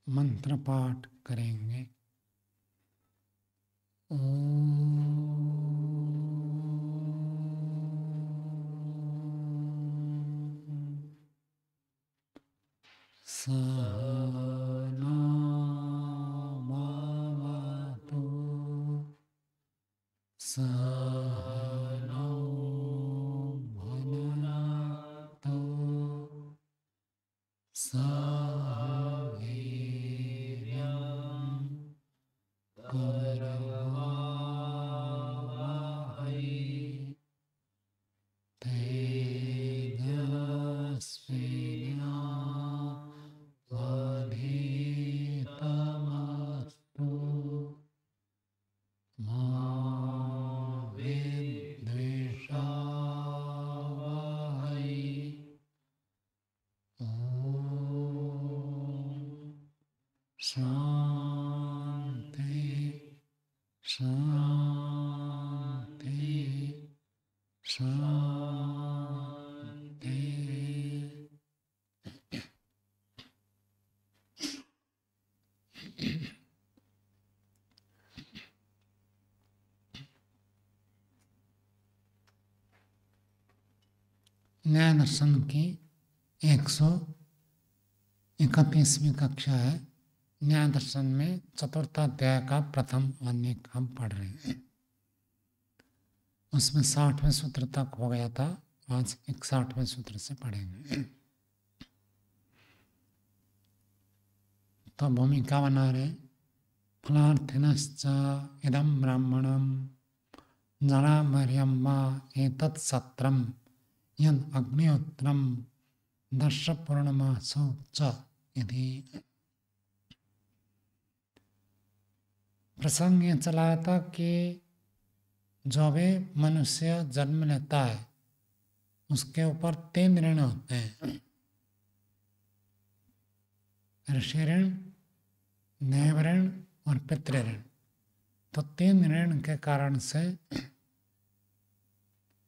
मंत्र पाठ करेंगे। सहना भवतु सहनौ भुनक्तु सह वीर्यं करवावहै तेजस्विनावधीतमस्तु मा विद्विषावहै। ॐ शान्ति शान्ति शान्ति। न्याय दर्शन की 131वीं कक्षा है। न्याय दर्शन में चतुर्थ अध्याय का प्रथम अनेक हम पढ़ रहे हैं। उसमें 60वें सूत्र तक हो गया था, आज 61वें सूत्र से पढ़ेंगे। तो भूमिका बना रहे। फलार्थिनश्च इदं ब्राह्मणं जरामर्यं वा एतत् सत्रं यद् अग्निहोत्रं दर्शपूर्णमासौ च इति। प्रसंग ये चलाया था कि जो भी मनुष्य जन्म लेता है उसके ऊपर 3 ऋण होते हैं। ऋषि ऋण, देव ऋण और पितृ ऋण। तो 3 ऋण के कारण से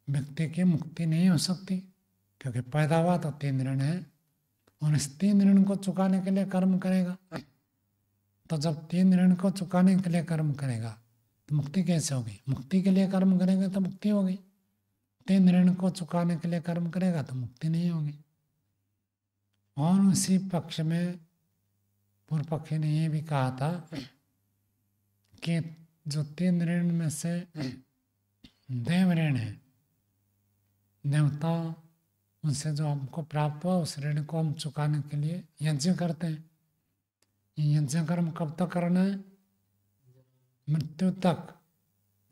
व्यक्ति की मुक्ति नहीं हो सकती, क्योंकि पैदा हुआ तो 3 ऋण है और इस 3 ऋण को चुकाने के लिए कर्म करेगा। तो जब 3 ऋण को चुकाने के लिए कर्म करेगा तो मुक्ति कैसे होगी? मुक्ति के लिए कर्म करेगा तो मुक्ति होगी, 3 ऋण को चुकाने के लिए कर्म करेगा तो मुक्ति नहीं होगी। और उसी पक्ष में पूर्व पक्षी ने ये भी कहा था कि जो 3 ऋण में से देव ऋण है, देवता उनसे जो हमको प्राप्त हुआ उस ऋण को हम चुकाने के लिए यज्ञ करते हैं। ये यज्ञ कर्म कब तक करना है? मृत्यु तक,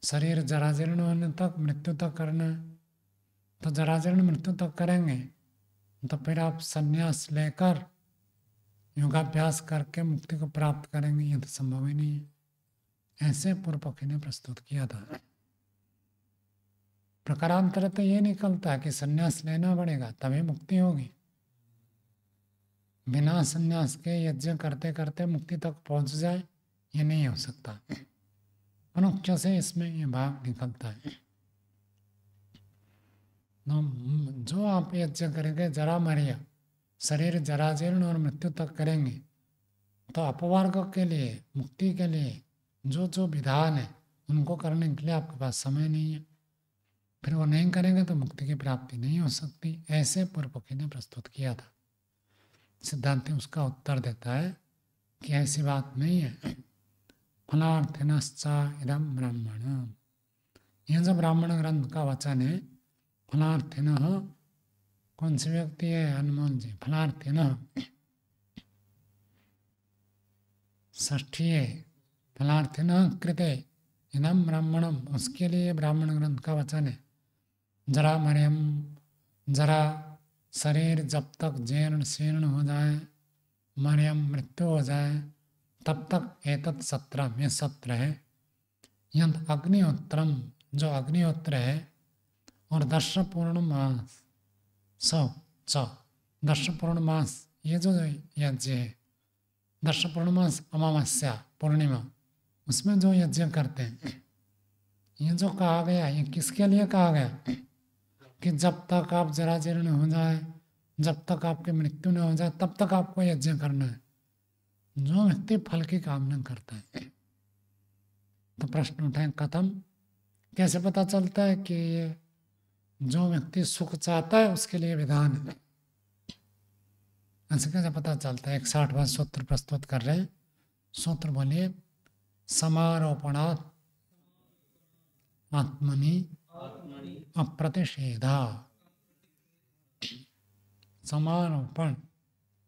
शरीर जराजीर्ण होने तक, मृत्यु तक करना है। तो जराजीर्ण मृत्यु तक करेंगे तो फिर आप संन्यास लेकर योगाभ्यास करके मुक्ति को प्राप्त करेंगे, ये तो संभव ही नहीं है। ऐसे पूर्व पक्षी ने प्रस्तुत किया था। प्रकारांतर तो ये निकलता है कि संन्यास लेना पड़ेगा तभी मुक्ति होगी। बिना संन्यास के यज्ञ करते करते मुक्ति तक पहुंच जाए ये नहीं हो सकता। अनुक्ष से इसमें ये भाग निकलता है। जो आप यज्ञ करेंगे जरा मरिया, शरीर जराजीर्ण और मृत्यु तक करेंगे तो अपवर्ग के लिए, मुक्ति के लिए जो जो विधान है उनको करने के लिए आपके पास समय नहीं है। फिर वो नहीं करेंगे तो मुक्ति की प्राप्ति नहीं हो सकती। ऐसे पूर्व पक्षी ने प्रस्तुत किया था। सिद्धांति उसका उत्तर देता है कि ऐसी बात नहीं है। फलार्थिनश्च इदं ब्राह्मणं, ये जो ब्राह्मण ग्रंथ का वचन है, फलार्थिनः कौन सी व्यक्ति है? हनुमान जी। फलार्थिनः षष्ठी है। फलार्थिनः कृते इदं ब्राह्मणम, उसके लिए ब्राह्मण ग्रंथ का वचन है। जरा मरियम, जरा शरीर जब तक जीर्ण शीर्ण हो जाए, मरियम मृत्यु हो जाए, तब तक एतत् सत्रम, ये सत्र है। यद अग्निहोत्रम, जो अग्निहोत्र है, और दर्श पूर्णमास च, दर्श पूर्णमास ये जो यज्ञ है, दर्श पूर्णमास अमावस्या पूर्णिमा, उसमें जो यज्ञ करते हैं, ये जो कहा गया ये किसके लिए कहा गया? कि जब तक आप जराजीर्ण हो जाए, जब तक आपकी मृत्यु न हो जाए तब तक आपको यज्ञ करना है। जो व्यक्ति फल की कामना करता है, तो प्रश्न उठाए कथम, कैसे पता चलता है कि ये जो व्यक्ति सुख चाहता है उसके लिए विधान है? ऐसे कैसे पता चलता है? 61वां सूत्र प्रस्तुत कर रहे हैं। सूत्र बोलिए, समारोपणात् आत्मनि अप्रतिषेधा। समारोपण,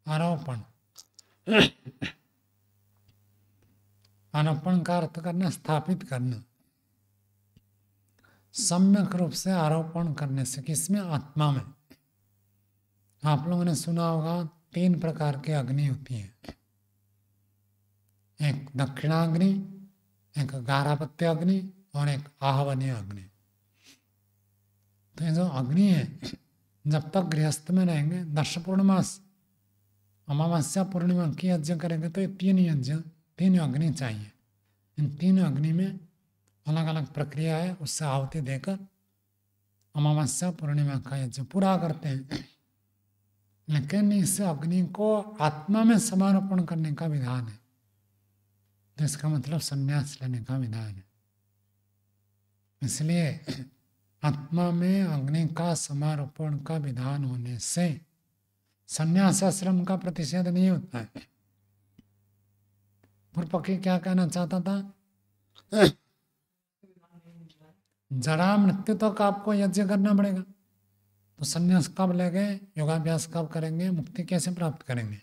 आरोपण, आरोपण का अर्थ करना स्थापित करना, सम्यक रूप से आरोपण करने से। किसमें? आत्मा में। आप लोगों ने सुना होगा 3 प्रकार की अग्नि होती है, एक दक्षिणाग्नि, एक गारापत्य अग्नि और एक आहवनीय अग्नि। तो ये जो अग्नि है, जब तक गृहस्थ में रहेंगे, दर्श पूर्णमास, अमावस्या पूर्णिमा की यज्ञ करेंगे तो ये 3 यज्ञ, 3 अग्नि चाहिए। इन 3 अग्नि में अलग अलग प्रक्रिया है, उससे आहुति देकर अमावस्या पूर्णिमा का यज्ञ पूरा करते हैं। लेकिन इस अग्नि को आत्मा में समारोपण करने का विधान है, तो इसका मतलब संन्यास लेने का विधान है। इसलिए आत्मा में अग्नि का समारोपण का विधान होने से संन्यास आश्रम का प्रतिषेध नहीं होता है। पूर्व पक्षी क्या कहना चाहता था? जरा मृत्यु तक आपको यज्ञ करना पड़ेगा, तो संन्यास कब लेंगे, योगाभ्यास कब करेंगे, मुक्ति कैसे प्राप्त करेंगे?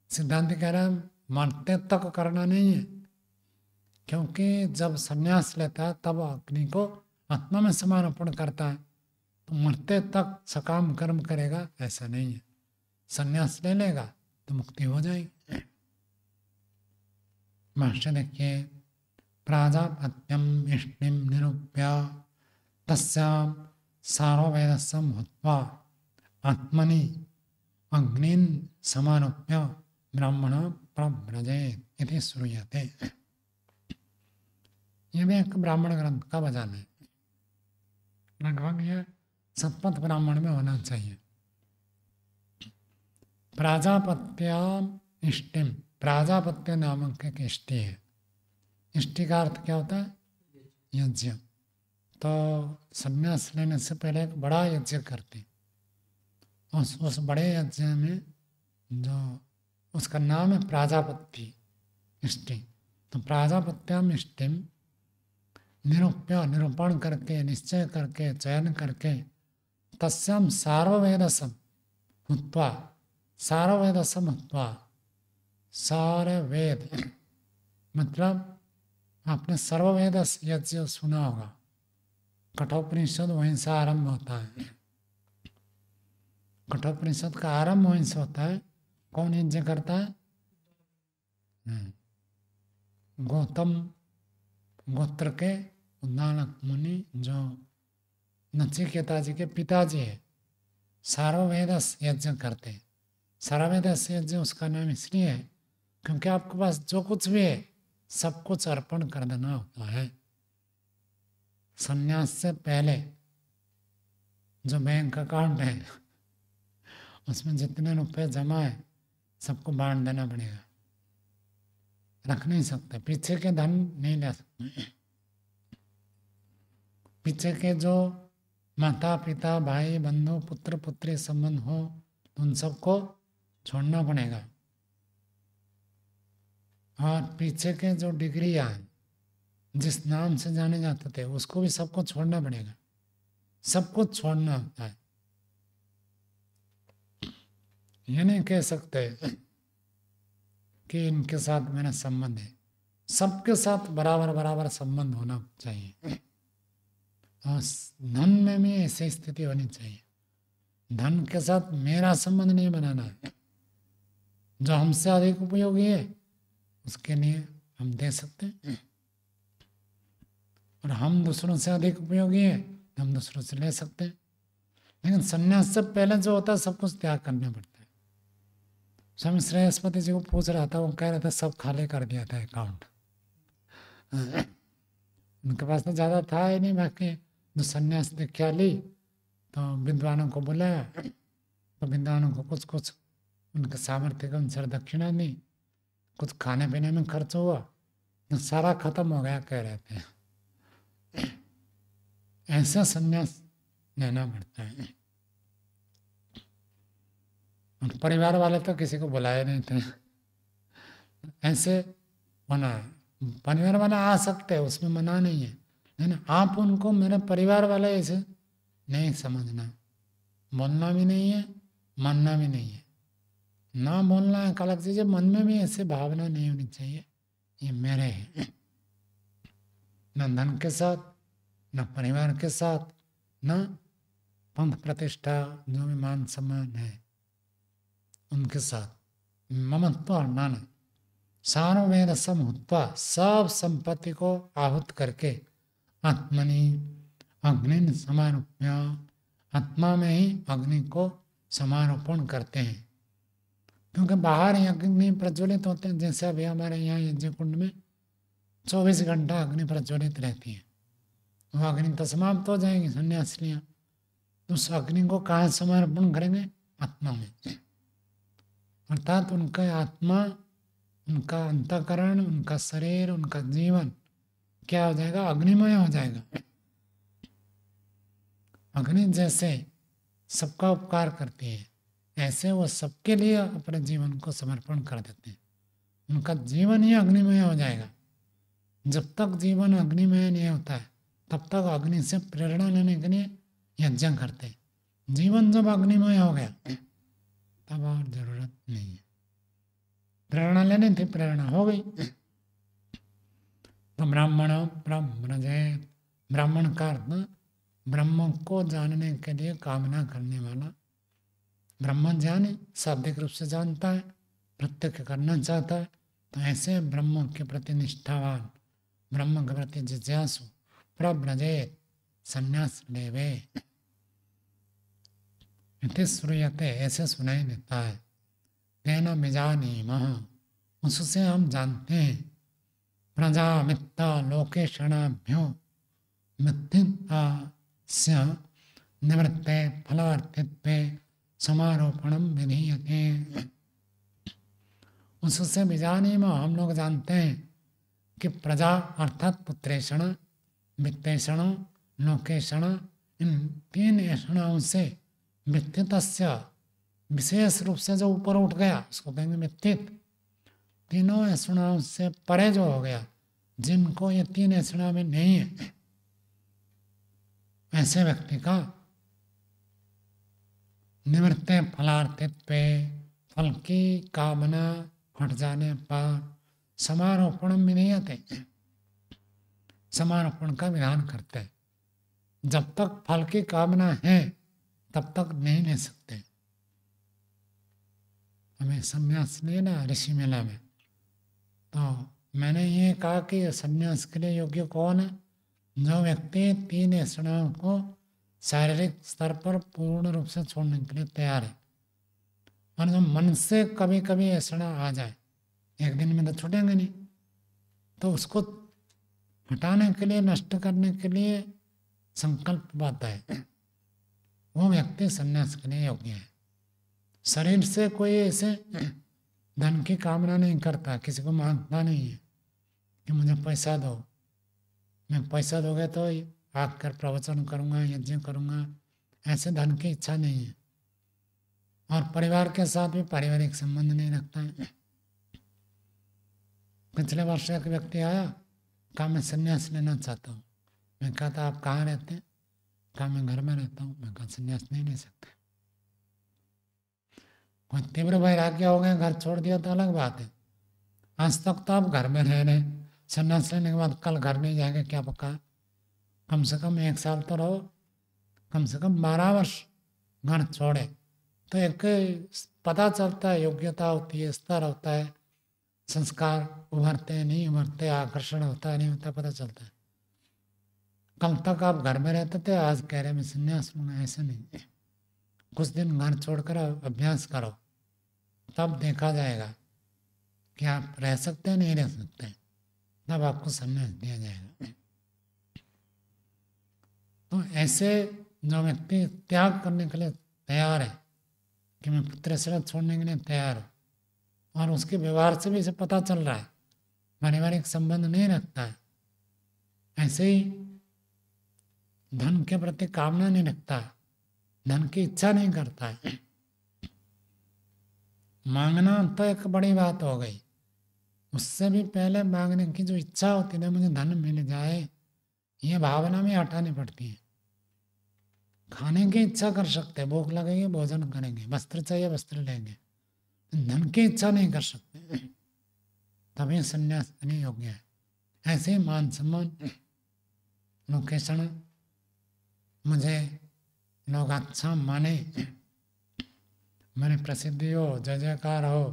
सिद्धांत कह रहा है मरते तक करना नहीं है, क्योंकि जब संन्यास लेता है तब अग्नि को आत्मा में समारोपण करता है, तो मरते तक सकाम कर्म करेगा ऐसा नहीं है। संन्यास ले लेगा तो मुक्ति हो जाएगी। भाष्य देखिए, प्राजापत्यम इष्टिम निरूप्य तस्याम सारोवेदस्यम हुत्वा आत्मनि अग्निन समारोप्य ब्राह्मण प्रव्रजेत् इति श्रूयते। ये भी एक ब्राह्मण ग्रंथ का वचन है, लगभग ये सतपथ ब्राह्मण में होना चाहिए। प्राजापत्याम इष्टिम, प्राजापत्य नामक एक इष्टि है। इष्टि का अर्थ क्या होता है? यज्ञ। तो संन्यास लेने से पहले एक बड़ा यज्ञ करते, उस बड़े यज्ञ में जो उसका नाम है प्राजापत्य इष्टि। तो प्राजापत्याम इष्टिम निरूप्य, निरूपण करके, निश्चय करके, चयन करके, तस्याम सार्ववेदसम हुत्वा, सार्ववेदसम हुत्वा, सारे वेद मतलब आपने सर्ववेद यज्ञ सुना होगा, कठोपनिषद वहीं से आरंभ होता है। कठोपनिषद का आरंभ वहीं से होता है। कौन यज्ञ करता है? गौतम गोत्र के उद्दालक मुनि, जो नचिकेता जी के पिताजी है, सार्ववेदस यज्ञ करते। सार्ववेदस यज्ञ उसका नाम इसलिए है क्योंकि आपके पास जो कुछ भी है सब कुछ अर्पण कर देना होता है। संन्यास से पहले जो बैंक अकाउंट है उसमें जितने रुपए जमा है सबको बांट देना पड़ेगा, रख नहीं सकते। पीछे के धन नहीं ले सकते। पीछे के जो माता पिता भाई बंधु पुत्र पुत्री संबंध हो उन सबको छोड़ना पड़ेगा। और पीछे के जो डिग्रियां हैं, जिस नाम से जाने जाते थे, उसको भी सबको छोड़ना पड़ेगा। सब कुछ छोड़ना होता है। ये नहीं कह सकते कि इनके साथ मेरा संबंध है। सबके साथ बराबर बराबर संबंध होना चाहिए। और धन में भी ऐसी स्थिति होनी चाहिए। धन के साथ मेरा संबंध नहीं बनाना है। जो हमसे अधिक उपयोगी है उसके लिए हम दे सकते हैं, और हम दूसरों से अधिक उपयोगी है तो हम दूसरों से ले सकते हैं। लेकिन संन्यास से पहले जो होता है सब कुछ त्याग करना पड़ता है। स्वामी श्रेयस्पति जी को पूछ रहा था, वो कह रहे थे सब खाली कर दिया था अकाउंट। उनके पास तो ज़्यादा था ही नहीं, बाकी जो संन्यास दीक्षा ली तो विद्वानों को बुलाया, तो विद्वानों को कुछ कुछ उनके सामर्थ्य के अनुसार दक्षिणा दी। कुछ खाने पीने में खर्च हुआ तो सारा खत्म हो गया कह रहे थे। ऐसा संन्यास लेना पड़ता है। और परिवार वाले तो किसी को बुलाए नहीं थे, ऐसे होना है। परिवार वाले आ सकते हैं, उसमें मना नहीं है, लेकिन आप उनको मेरे परिवार वाले ऐसे नहीं समझना। बोलना भी नहीं है, मानना भी नहीं है। ना बोलना एक अलग चीज़ है, मन में भी ऐसे भावना नहीं होनी चाहिए ये मेरे है। न धन के साथ, न परिवार के साथ, न पंथ प्रतिष्ठा जो भी मान सम्मान है उनके साथ ममत्व हटाना। सार्ववेद समहुत्वा, सब संपत्ति को आहूत करके आत्मनि अग्नि समारोप्य, आत्मा में ही अग्नि को समारोपण करते हैं। क्योंकि बाहर ही अग्नि प्रज्वलित होते हैं, जैसे अभी हमारे यहाँ यज्ञ कुंड में 24 घंटा अग्नि प्रज्वलित रहती है। वो अग्नि तो समाप्त हो जाएगी सन्यासियाँ, तो उस अग्नि को कहाँ समर्पण करेंगे? आत्मा में। अर्थात उनका आत्मा, उनका अंतःकरण, उनका शरीर, उनका जीवन क्या हो जाएगा? अग्निमय हो जाएगा। अग्नि जैसे सबका उपकार करती है, ऐसे वो सबके लिए अपने जीवन को समर्पण कर देते हैं। उनका जीवन ही अग्निमय हो जाएगा। जब तक जीवन अग्निमय नहीं होता है तब तक अग्नि से प्रेरणा लेने के लिए यज्ञ करते हैं। जीवन जब अग्निमय हो गया तब और जरूरत नहीं है। प्रेरणा लेनी थी, प्रेरणा हो गई। तो ब्राह्मण ब्रह्मणजेत, ब्राह्मण का अर्थ ब्रह्म को जानने के लिए कामना करने वाला। ब्रह्म जाने शाब्दिक रूप से जानता है, प्रत्यक्ष करना चाहता है, तो ऐसे ब्रह्म के प्रति निष्ठावान, ब्रह्म के प्रति जिज्ञासु प्रव्रजेत, संन्यास लेवे। इति श्रूयते, ऐसे सुनाई देता है। तेन विजानीमः, उससे हम जानते हैं। प्रजा मित्ता लोकेशणाभ्यो मिथ्यास्य निवृत्ते फलार्थित्वे समारोपणम विधीयते। उससे विजानीमः, हम लोग जानते हैं कि प्रजा अर्थात पुत्रेषण, वित्तेषण, लोकेषण, इन 3 ऐषणाओं से मिथ्यतस्य, विशेष रूप से जो ऊपर उठ गया उसको कहेंगे मिथ्यित। तीनों ऐषणाओं से परे जो हो गया, जिनको ये 3 ऐषणा में नहीं है, ऐसे व्यक्ति का निवृत्ते फलार्थित्व, फल की कामना हट जाने पर समारोपण में नहीं आते, समारोपण का विधान करते हैं। जब तक फल की कामना है तब तक नहीं ले सकते। हमें संन्यास लेना ऋषि मेला में, तो मैंने ये कहा कि संन्यास के लिए योग्य कौन है? जो व्यक्ति 3 ऐषणाओं को शारीरिक स्तर पर पूर्ण रूप से छोड़ने के लिए तैयार है, और जो मन से कभी कभी ऐषणा आ जाए, एक दिन में तो छूटेंगे नहीं, तो उसको हटाने के लिए, नष्ट करने के लिए संकल्प पाता है, वो व्यक्ति संन्यास के लिए योग्य है। शरीर से कोई ऐसे धन की कामना नहीं करता, किसी को मांगता नहीं है कि मुझे पैसा दो, मैं पैसा दोगे तो आकर प्रवचन करूँगा, यज्ञ करूँगा, ऐसे धन की इच्छा नहीं है। और परिवार के साथ भी पारिवारिक संबंध नहीं रखता है। पिछले वर्ष एक व्यक्ति आया, कहा मैं संन्यास लेना चाहता हूँ। मैं कहा था आप कहाँ रहते हैं? कहा मैं घर में रहता हूँ। मैं कहा संन्यास नहीं ले सकते। कोई तीव्र वैराग्य हो गया, घर छोड़ दिया तो अलग बात है। आज तक तो आप घर में रह रहे, संन्यास लेने के बाद कल घर नहीं जाएंगे क्या पक्का? कम से कम 1 साल तो रहो, कम से कम 12 वर्ष घर छोड़े तो एक पता चलता है, योग्यता होती है, स्तर होता है, संस्कार उभरते हैं नहीं उभरते, आकर्षण होता है नहीं होता, पता चलता है। कल तक आप घर में रहते थे, आज कह रहे मैं संन्यास लूँगा, ऐसा नहीं है। कुछ दिन घर छोड़कर अभ्यास करो, तब देखा जाएगा कि आप रह सकते हैं नहीं रह सकते, तब आपको संन्यास दिया जाएगा। तो ऐसे जो व्यक्ति त्याग करने के लिए तैयार है कि मैं पुत्र शरीर छोड़ने के लिए तैयार हूँ, और उसके व्यवहार से भी इसे पता चल रहा है, पारिवारिक संबंध नहीं रखता है। ऐसे ही धन के प्रति कामना नहीं रखता है, धन की इच्छा नहीं करता है। मांगना तो एक बड़ी बात हो गई, उससे भी पहले मांगने की जो इच्छा होती है, मुझे धन मिल जाए, ये भावना भी हटानी पड़ती है। खाने की इच्छा कर सकते, भूख लगेगी भोजन करेंगे, वस्त्र चाहिए वस्त्र लेंगे, धन की इच्छा नहीं कर सकते, तभी संन्यास नहीं योग्य है। ऐसे ही मान सम्मान, लोकेशन, मुझे लोग अच्छा माने, मेरी प्रसिद्धि हो, जय जयकार हो,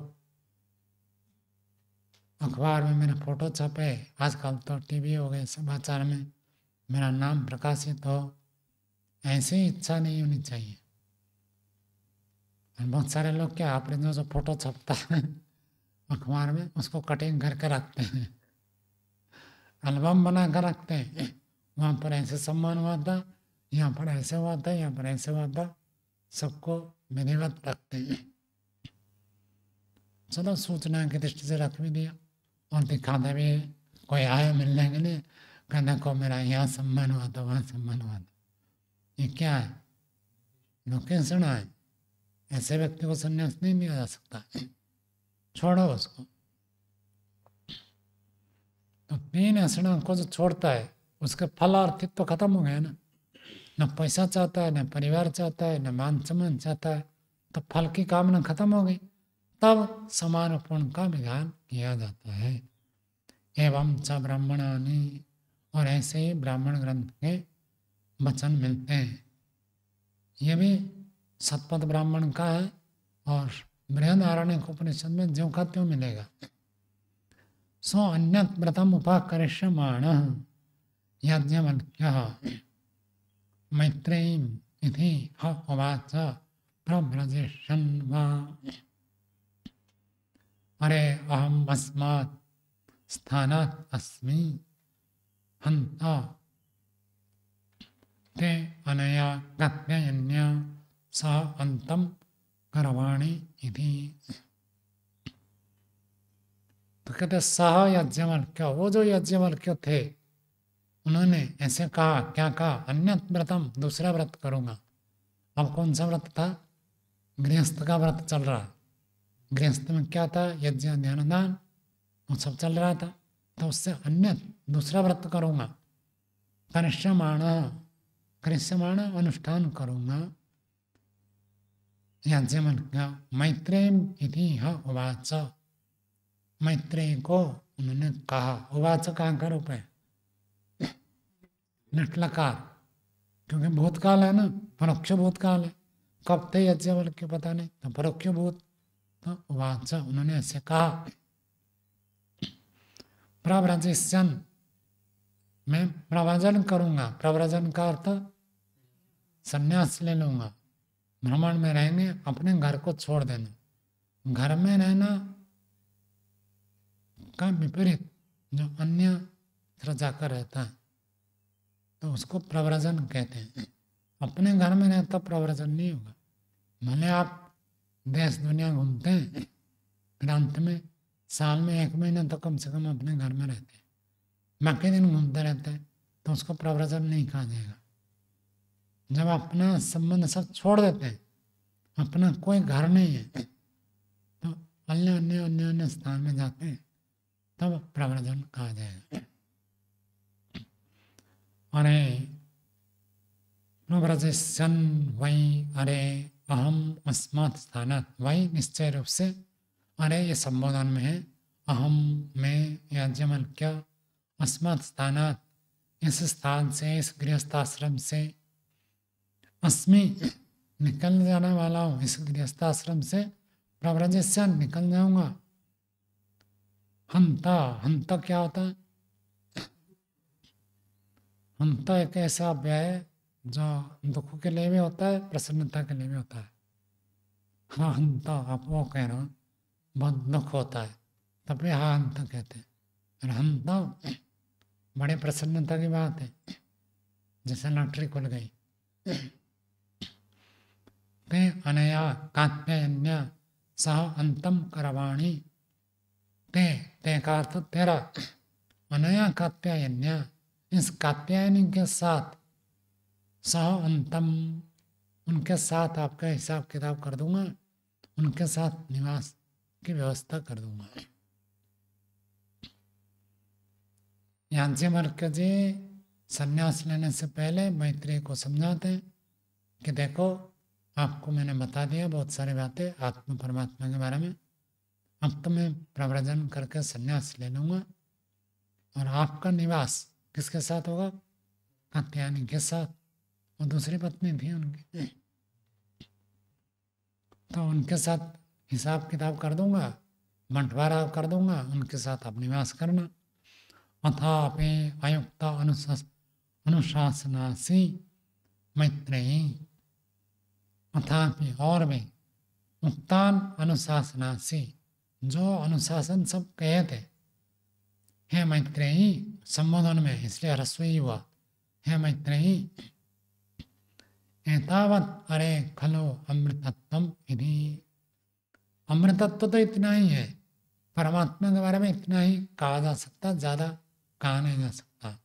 अखबार में मेरा फोटो छपे, आजकल तो टीवी हो गए, समाचार में मेरा नाम प्रकाशित हो, ऐसी इच्छा नहीं होनी चाहिए। और बहुत सारे लोग क्या, अपने जो फोटो छपता है अखबार में, उसको कटिंग करके रखते हैं, एल्बम बना कर रखते हैं, वहाँ पर ऐसे सम्मान हुआ था, यहाँ पर ऐसे हुआ था, यहाँ पर ऐसे हुआ था, सबको विधिवत रखते हैं। चलो सूचना की दृष्टि से रख भी दिया और दिखाते भी, कोई आए मिलने के लिए, कहने को मेरा यहाँ सम्मान हुआ था, वहाँ सम्मान हुआ था। ये क्या है? लोकेशन है। ऐसे व्यक्ति को संन्यास नहीं दिया जा सकता, छोड़ो उसको। तो तीन ऐसा को जो छोड़ता है, उसके फल अर्थित तो खत्म हो गया ना, न पैसा चाहता है, न परिवार चाहता है, न मान सम्मान चाहता है, तो फल की कामना खत्म हो गई। तब समारोपण का विधान किया जाता है। एवं च ब्राह्मणानि, और ऐसे ही ब्राह्मण ग्रंथ के वचन मिलते हैं। ये भी सतपथ ब्राह्मण का है और बृहदारण्यक उपनिषद में ज्यों का त्यों मिलेगा। सो अन्यत् व्रतम उपाकरिष्यमाणः याज्ञवल्क्यः मैत्रेयीम् इति ह उवाच प्रव्रजेष्यन् वा। अरे अहम् अस्मात् स्थानात् अस्मि हन्ता ते अनया कात्यायन्या सा अन्तं करवाणि इति। तो कहते सह याज्ञवल्क्य, वो जो याज्ञवल्क्य थे उन्होंने ऐसे कहा, क्या कहा? अन्यत् व्रतम, दूसरा व्रत करूंगा। अब कौन सा व्रत था? गृहस्थ का व्रत चल रहा। गृहस्थ में क्या था? यज्ञ ध्यान दान, वो सब चल रहा था। तो उससे अन्य दूसरा व्रत करूंगा। करिष्यमाण अनुष्ठान करूंगा। याज्ञवल्क्य मैत्रेयी इति ह उवाच, मैत्रेयी को उन्होंने कहा। उवाच कहाँ का रूप है? नटलकार, क्योंकि भूतकाल है ना, परोक्ष भूतकाल है। कब थे याज्ञवल्क्य पता नहीं, तो परोक्ष भूत। तो उवाच, उन्होंने ऐसे कहा। प्रव्रजिष्यन्, मैं प्रव्रजन करूंगा। प्रव्रजन का अर्थ संन्यास ले लूंगा। भ्रमण में रहेंगे, अपने घर को छोड़ देना। घर में रहना का विपरीत जो अन्य तरह जाकर रहता है, तो उसको प्रव्रजन कहते हैं। अपने घर में रहता प्रव्रजन नहीं होगा। भले आप देश दुनिया घूमते हैं, फिर अंत में साल में 1 महीना तो कम से कम अपने घर में रहते हैं, बाकी दिन घूमते रहते हैं, तो उसको प्रव्रजन नहीं कहा जाएगा। जब अपना संबंध सब छोड़ देते हैं, अपना कोई घर नहीं है, तो अन्य अन्य अन्य अन्य स्थान में जाते हैं, तब प्रव्रजन कहा जाएगा। अरे प्रव्रजिष्यन् वै, अरे अहम अस्मात् स्थानात्, वै निश्चय रूप से, अरे ये संबोधन में है। अहम, मैं, याज्ञवल्क्य, अस्मात् स्थानात्, इस स्थान से, इस गृहस्थाश्रम से, अस्मि, निकल जाने वाला हूँ इस गृहस्थाश्रम से, प्रव्रजिष्यन्, निकल जाऊंगा। हंता, हंता क्या होता है? हंता एक ऐसा अव्यय है जो दुख के लिए भी होता है, प्रसन्नता के लिए भी होता है। हाँ हंता, आप वो कह रहे हो, बहुत दुख होता है तब भी हाँ हंता कहते हैं। और हंता बड़ी प्रसन्नता की बात है, जैसे लॉटरी खुल गई। ते अनया कात्यायन्या सह अंतम करवाणी ते ते का अर्थ तेरा, अनया कात्यायन्या, इस कात्यायनी के साथ, सह अंतम, उनके साथ आपका हिसाब किताब कर दूंगा, उनके साथ निवास की व्यवस्था कर दूंगा। याज्ञवल्क्य जी संन्यास लेने से पहले मैत्रेय को समझाते हैं कि देखो, आपको मैंने बता दिया बहुत सारी बातें आत्मा परमात्मा के बारे में, अब तो मैं प्रव्रजन करके संन्यास ले लूंगा, और आपका निवास किसके साथ होगा? कात्यायनी के साथ, और दूसरी पत्नी थी उनकी, तो उनके साथ हिसाब किताब कर दूंगा, बंटवारा कर दूंगा, उनके साथ आप निवास करना। अथापि अयुक्ता अनुशासनासी मैत्रेयी, अथापि और भी, उक्तान अनुशासनासी, जो अनुशासन सब कहे थे, हे मैत्रेयी, संबोधन में इसलिए ह्रस्वी हुआ, हे मैत्रेयी, एतावत् अरे खलो अमृतत्वम इति, अमृतत्व तो इतना ही है, परमात्मा के बारे में इतना ही कहा जा सकता, ज्यादा कहा नहीं जा सकता।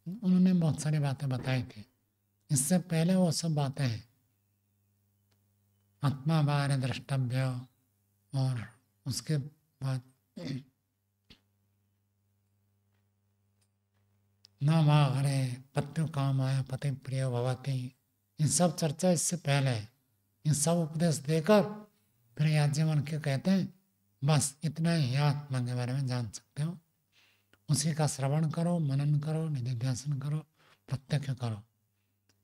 उन्होंने बहुत सारी बातें बताई थी, इससे पहले वो सब बातें हैं, आत्मा बारे द्रष्टव्य, और उसके बाद न वा हरे पत्यु कामाय पति प्रिय भवति, इन सब चर्चा इससे पहले है। इन सब उपदेश देकर फिर याज्ञवल्क्य कहते हैं बस इतना ही आत्मा के बारे में जान सकते हो, उसी का श्रवण करो, मनन करो, निधिध्यासन करो, प्रत्यक्ष करो।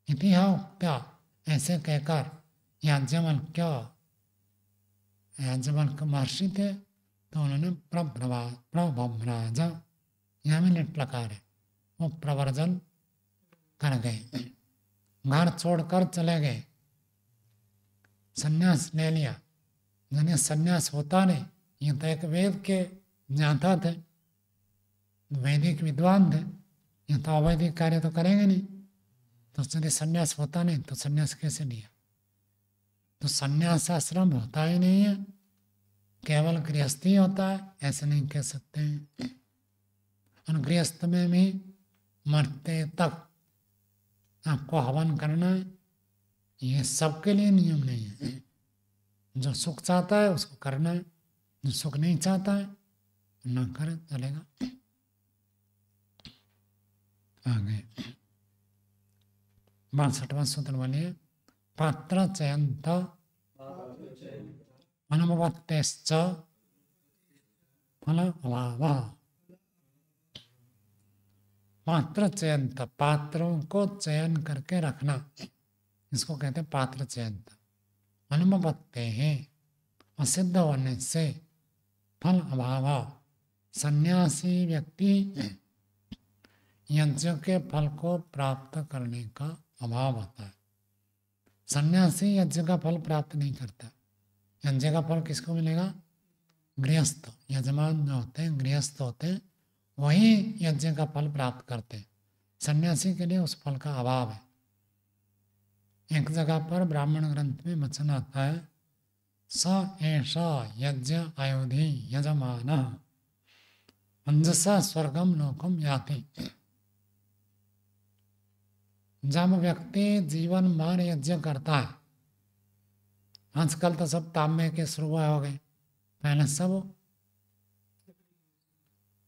इतिहा उक्त्या, ऐसे कहकर याज्ञवल्क्य महर्षि थे, तो उन्होंने प्रभ्रराज, यहाँ में लिट लकार है, वो प्रवर्जन कर गए, घर छोड़कर चले गए, संन्यास ले लिया। जिन्हें संन्यास होता नहीं, ये तो एक वेद के ज्ञाता थे, वैदिक विद्वान थे, ये तो अवैधिक कार्य तो करेंगे नहीं, तो यदि संन्यास होता नहीं तो संन्यास कैसे लिया? तो संन्यास आश्रम होता ही नहीं है, केवल गृहस्थी होता है, ऐसे नहीं कह सकते हैं। और गृहस्थ में भी मरते तक आपको हवन करना है, ये सबके लिए नियम नहीं है। जो सुख चाहता है उसको करना है, जो सुख नहीं चाहता है ना करे, चलेगा। आगे 62वां सूत्र बोलिए, पात्र चयंत अनुभवतेश्च फल अभावः, पात्र चयन, पात्रों को चयन करके रखना, इसको कहते हैं पात्र चयन। अनुपत्ते हैं, असिद्ध होने से, फल अभाव, सन्यासी व्यक्ति यज्ञ के फल को प्राप्त करने का अभाव होता है। सन्यासी यज्ञ का फल प्राप्त नहीं करता। यज्ञ का फल किसको मिलेगा? गृहस्थ, यजमान जो होते हैं, गृहस्थ होते हैं, वही यज्ञ का फल प्राप्त करते हैं। सन्यासी के लिए उस फल का अभाव है। एक जगह पर ब्राह्मण ग्रंथ में वचन आता है, स एष यज्ञ आयुधि यजमान अंजसा स्वर्गम लोकम याति। जब व्यक्ति जीवन भर यज्ञ करता है, आजकल तो सब तांबे के शुरू हो गए, पहले सब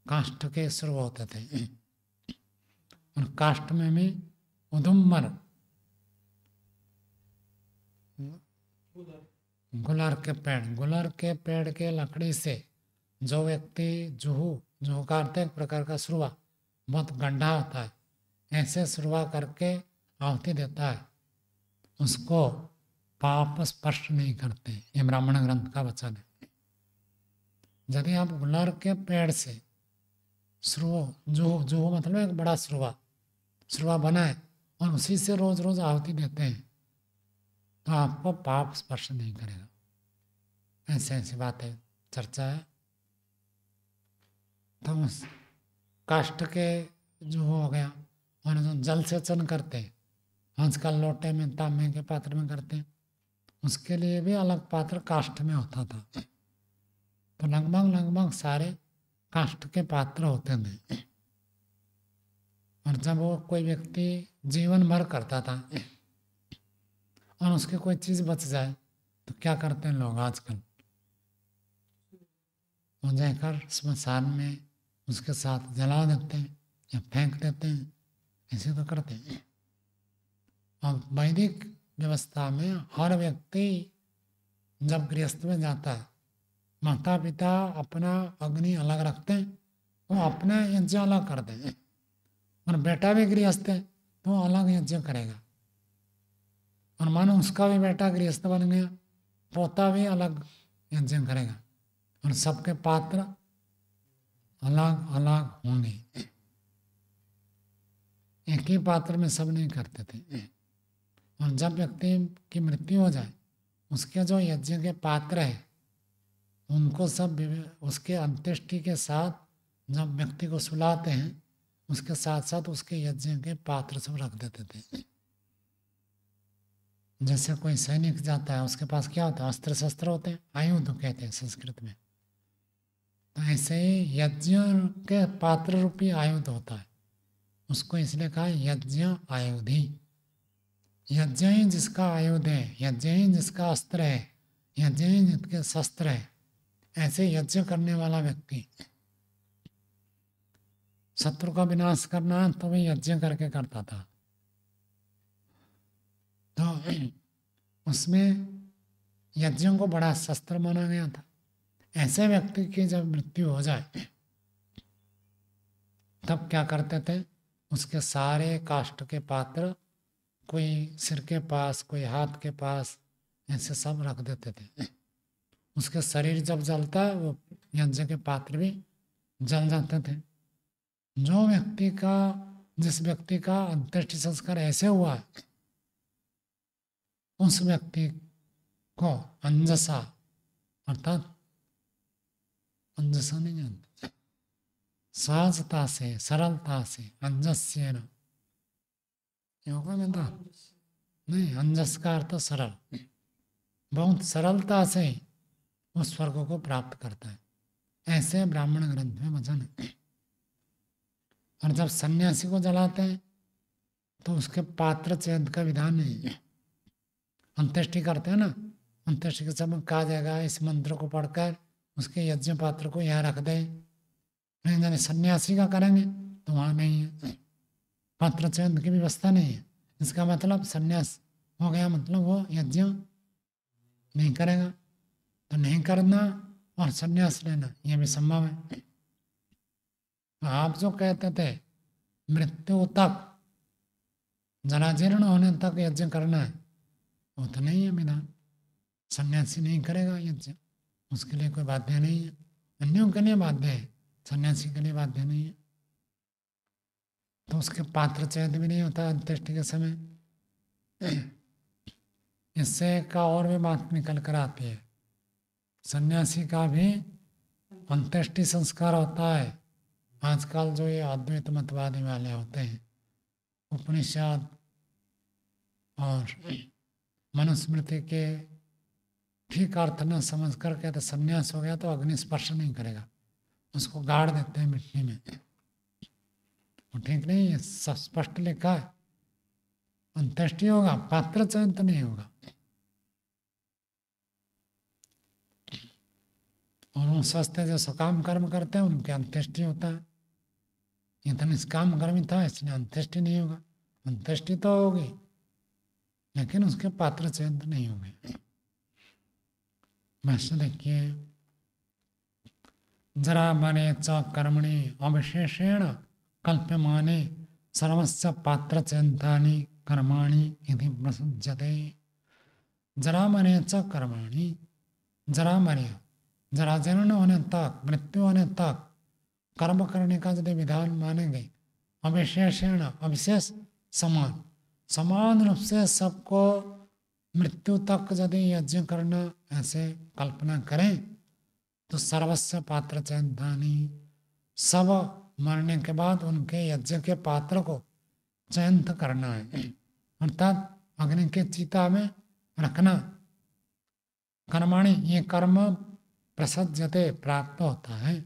काष्ठ के शुरू होते थे, और काष्ठ में भी उदुम्बर, गुलर के पेड़ के लकड़ी से जो व्यक्ति जुहू करते एक प्रकार का सुरवा, बहुत गड्ढा होता है, ऐसे सुरवा करके आहुति देता है, उसको पाप स्पर्श नहीं करते। ये ब्राह्मण ग्रंथ का वचन है। यदि आप गुलर के पेड़ से जुहू मतलब एक बड़ा सुरवा बनाए और उसी से रोज रोज आहुति देते हैं, तो आपको पाप स्पर्श नहीं करेगा। ऐसे ऐसी बातें चर्चा है। तो उस काष्ठ के जो हो गया, और जो जल सेचन करते हैं, आजकल लोटे में, तांबे के पात्र में करते हैं, उसके लिए भी अलग पात्र काष्ठ में होता था। तो लगभग सारे काष्ठ के पात्र होते थे। और जब वो कोई व्यक्ति जीवन भर करता था और उसकी कोई चीज़ बच जाए तो क्या करते हैं लोग आजकल, वो जाकर स्मशान में उसके साथ जला देते हैं या फेंक देते हैं, ऐसे तो करते हैं। और वैदिक व्यवस्था में हर व्यक्ति जब गृहस्थ में जाता है, माता पिता अपना अग्नि अलग रखते हैं, वो अपना यज्ञ अलग करते हैं। और बेटा भी गृहस्थ है तो वो अलग यज्ञ करेगा। और मानो उसका भी बेटा गृहस्थ बन गया, पोता भी अलग यज्ञ करेगा। और सबके पात्र अलग अलग होंगे, एक ही पात्र में सब नहीं करते थे। और जब व्यक्ति की मृत्यु हो जाए, उसके जो यज्ञ के पात्र है उनको सब उसके अंत्येष्टि के साथ जब व्यक्ति को सुलाते हैं, उसके साथ साथ उसके यज्ञ के पात्र सब रख देते थे। जैसे कोई सैनिक जाता है, उसके पास क्या होता है, अस्त्र शस्त्र होते हैं, आयुध कहते हैं संस्कृत में। तो ऐसे ही यज्ञ के पात्र रूपी आयुध होता है, उसको इसलिए कहा यज्ञ आयुधि। यज्ञ ही जिसका आयुध है, यज्ञ ही जिसका अस्त्र है, यज्ञ ही जिसके शस्त्र है, ऐसे यज्ञ करने वाला व्यक्ति शत्रु का विनाश करना तो भी यज्ञ करके करता था। तो उसमें यज्ञों को बड़ा शस्त्र माना गया था। ऐसे व्यक्ति की जब मृत्यु हो जाए तब क्या करते थे, उसके सारे काष्ठ के पात्र कोई सिर के पास, कोई हाथ के पास, ऐसे सब रख देते थे। उसके शरीर जब जलता है वो यज्ञ के पात्र भी जल जाते थे। जो व्यक्ति का, जिस व्यक्ति का अंत्येष्टि संस्कार ऐसे हुआ है, उस व्यक्ति को अंजसा, अर्थात अंजसा नहीं जानते, सहजता से, सरलता से, अंजस्येन, होगा में तो नहीं, अंजस का अर्थ सरल, बहुत सरलता से उस स्वर्ग को प्राप्त करता है। ऐसे ब्राह्मण ग्रंथ में वचन है। और जब सन्यासी को जलाते हैं तो उसके पात्र चयन का विधान नहीं है। अंत्येष्टि करते हैं ना, अंत्येष्टि के समय कहा जाएगा इस मंत्र को पढ़कर उसके यज्ञ पात्र को यहाँ रख दे। नहीं जाने सन्यासी का करेंगे तो वहाँ नहीं है, पात्र चयन की व्यवस्था नहीं है। इसका मतलब सन्यास हो गया, मतलब वो यज्ञ नहीं करेगा। तो नहीं करना और सन्यास लेना ये भी संभव है। आप जो कहते थे मृत्यु तक, जराजीर्ण होने तक यज्ञ करना है, वो तो नहीं है विधान। सन्यासी नहीं करेगा यज्ञ, उसके लिए कोई बाध्य नहीं है। अन्यों के लिए बाध्य है, सन्यासी के लिए बाध्य नहीं है। तो उसके पात्र चयन भी नहीं होता अंत्येष्टि के समय। इससे का और भी बात निकल कर आती है, सन्यासी का भी अंत्येष्टि संस्कार होता है। आजकल जो ये अद्वैत मतवादी वाले होते हैं, उपनिषद और मनुस्मृति के ठीक अर्थ न समझ कर कहते सन्यास हो गया तो अग्नि स्पर्श नहीं करेगा, उसको गाड़ देते हैं मिट्टी में। वो ठीक नहीं है, स्पष्ट लिखा है अंत्येष्टि होगा, पात्र चयन तो नहीं होगा। और वो स्वस्थ जो सकाम कर्म करते हैं उनके अंत्येष्टि होता है। ये तो निष्काम कर्मी था इसलिए अंत्येष्टि नहीं होगा। अंत्येष्टि तो होगी लेकिन उसके पात्र चयन तो नहीं होंगे। वैसे देखिए, जरा मरे च कर्मणि अविशेषेण कल्प्यमाने सर्वस्य पात्र चयन्तानि कर्माणि इति प्रसुज्यते। जरा मरे च कर्माणि, जरा मरे, जरा जीर्ण होने तक, मृत्यु होने तक कर्म करने का यदि विधान मानेंगे, अविशेषेण, अविशेष समान, समान रूप से सबको मृत्यु तक यदि यज्ञ करना ऐसे कल्पना करें तो सर्वस्व पात्र चयन्तानि, सब मरने के बाद उनके यज्ञ के पात्र को चयन करना है, अर्थात अग्नि के चिता में रखना। कर्माणि, ये कर्म प्रसज्यते, प्राप्त होता है।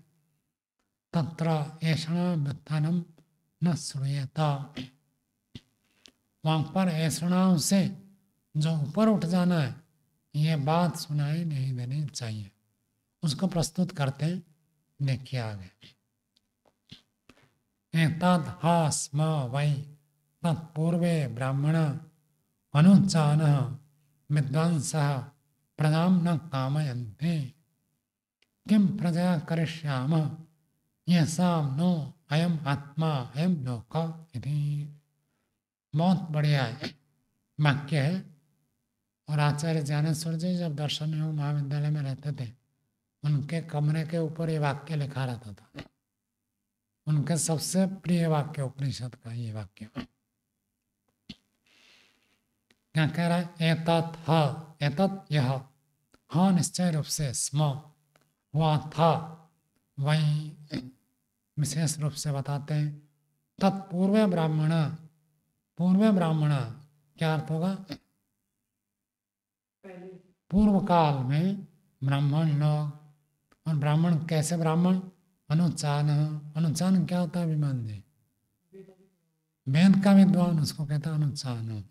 तत्र ऐषणा व्युत्थानम न श्रूयेत। वहां पर ऐषणाओं से जो ऊपर उठ जाना है, ये बात सुनाई नहीं देनी चाहिए। उसको प्रस्तुत करते हैं, देखिए आगे। एतद् हा स्म वै तत्पूर्वे ब्राह्मण अनुच्चानः विद्वांसः प्रजां न कामयन्ते किं प्रजा करिष्यामः येषां नो अयम् आत्मा अयम् लोक इति। बहुत बढ़िया है वाक्य है। और आचार्य ज्ञानेश्वर जी जब दर्शन एवं महाविद्यालय में रहते थे, उनके कमरे के ऊपर ये वाक्य लिखा रहता था। उनके सबसे प्रिय वाक्य उपनिषद का ये वाक्य। क्या कह रहा है? एतत् ह, एतत् यह, हाँ निश्चय रूप से, स्म हुआ था, वही विशेष रूप से बताते हैं। तत्पूर्व ब्राह्मण, पूर्व ब्राह्मण क्या अर्थ होगा? पूर्व काल में ब्राह्मण लोग। और ब्राह्मण कैसे ब्राह्मण? अनुचान, अनुचान क्या होता है विमान जी? वेद का विद्वान, उसको कहता है अनुचान।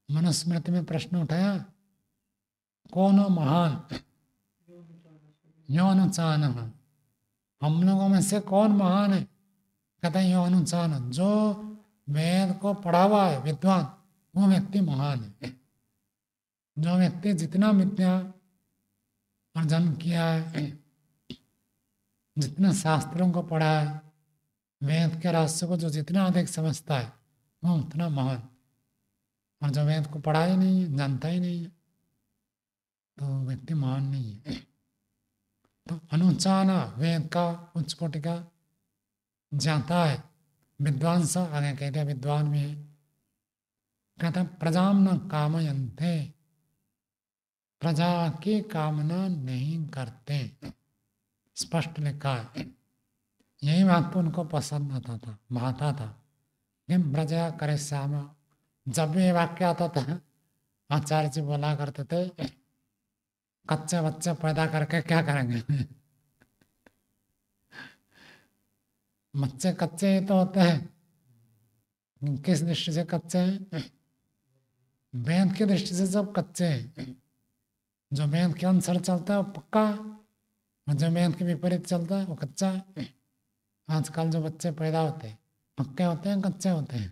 मनुस्मृति में प्रश्न उठाया, कौन हो महान? यो अनुचान, हम लोगों में से कौन महान है? कहता है यो अनुचान, जो वेद को पढ़ा हुआ है विद्वान, वो व्यक्ति महान है। जो व्यक्ति जितना विद्या अर्जन किया है, जितने शास्त्रों को पढ़ा है, वेद के रहस्य को जो जितना अधिक समझता है, वो उतना महान। और जो वेद को पढ़ा ही नहीं है, जानता ही नहीं है, तो व्यक्ति महान नहीं है। तो अनुचाना वेद का उच्च कोटि का जानता है, विद्वांस आगे कहते हैं विद्वान भी है। कहते हैं प्रजाम न कामयन्ते, प्रजा की कामना नहीं करते, स्पष्ट लिखा है। यही बात तो उनको पसंद आता था, भाता था। किम प्रजा करे श्याम, जब भी ये वाक्य आता था आचार्य जी बोला करते थे, कच्चे बच्चे पैदा करके क्या करेंगे? बच्चे कच्चे ही तो होते हैं। किस दृष्टि से कच्चे हैं? वेद की दृष्टि से सब कच्चे हैं। जो वेद के अनुसार चलता है वो पक्का, और जो वेद के विपरीत चलता है वो कच्चा है। आजकल जो बच्चे पैदा होते हैं, पक्के होते हैं कच्चे होते हैं?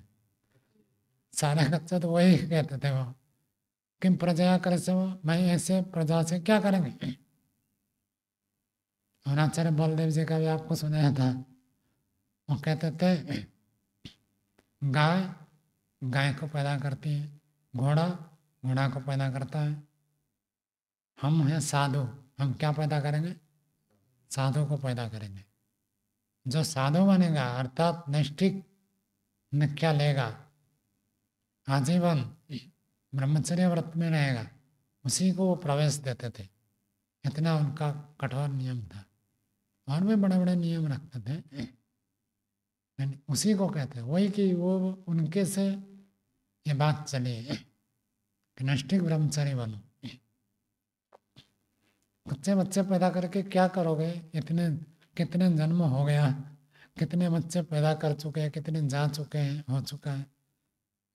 सारे कच्चे तो वही कहते थे वो। किम प्रजा करे से, वो मैं ऐसे प्रजा से क्या करेंगे? और आचार्य बलदेव जी का भी आपको सुनाया था। वो कहते थे गाय गाय को पैदा करती है, घोड़ा घोड़ा को पैदा करता है, हम हैं साधु, हम क्या पैदा करेंगे? साधु को पैदा करेंगे। जो साधु बनेगा अर्थात नैष्ठिक निष्ठा लेगा, आजीवन ब्रह्मचर्य व्रत में रहेगा, उसी को वो प्रवेश देते थे। इतना उनका कठोर नियम था। और भी बड़े बड़े नियम रखते थे, उसी को कहते हैं। वही कि वो उनके से ये बात चली है कि नैष्ठिक ब्रह्मचारी बनो। बच्चे बच्चे पैदा करके क्या करोगे? इतने कितने जन्म हो गया, कितने बच्चे पैदा कर चुके हैं, कितने जा चुके हैं, हो चुका है।